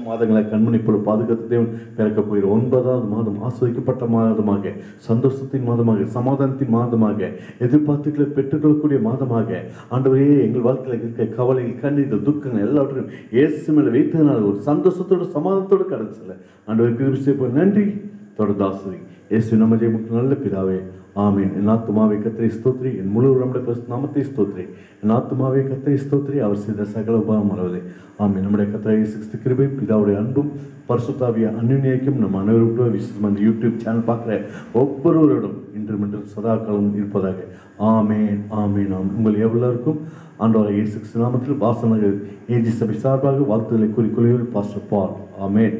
மாதங்களை கண்மணி போல பாதுகாத்து தேவன் பிறக்க போகிற 9வது மாதம் ஆஸ்வதிக்கப்பட்ட மாதமாக சந்தோஷத்தின் மாதமாக சமாதானத்தின் மாதமாக எதிர்பார்த்துக்களை பெற்றுக்கொள்ளக்கூடிய மாதமாக ஆண்டவரே எங்கள் வாழ்க்கையில் இருக்க கவலைகள் கண்ணீர்கள் துக்கங்கள் எல்லாவற்றையும் இயேசு மேலே வைத்ததுனால ஒரு சந்தோஷத்தோடு சமாதானத்தோடு கடந்து செல்ல ஆண்டவரை கிருபை செய்ய நன்றி. தொடர்ந்து ஆசிரியர் இயேசு நம்ம ஜெயமுக்கு நல்ல பிதாவே ஆமீன். என் ஆத்துமாவை கர்த்தரை ஸ்தோத்திரி, என் முழு நம்முடைய பரிசுத்த நாமத்தை ஸ்தோத்திரி. என் ஆத்துமாவை கர்த்தரை ஸ்தோத்திரி, அவர் செய்த சகல உபகாரம் அளவதே ஆமீன். நம்முடைய கர்த்தரை இயேசு கிருபை பிதாவுடைய அன்பும் பரிசுத்தாவிய அந்நியக்கும் நம்ம அனைவருக்கும் விசேஷமாக இந்த யூடியூப் சேனல் பார்க்குற ஒவ்வொருவரோடும் இன்று சதா காலம் இருப்பதாக ஆமேன் ஆமீன். உங்கள் எவ்வளோருக்கும் ஆண்டவரை இயேசு நாமத்தில் வாசனர்கள் ஏஜி சபை சார்பாக வாழ்த்துக்களை கூறிக்கொள்கிறேன். பாஸ்டர் பால். ஆமேன்.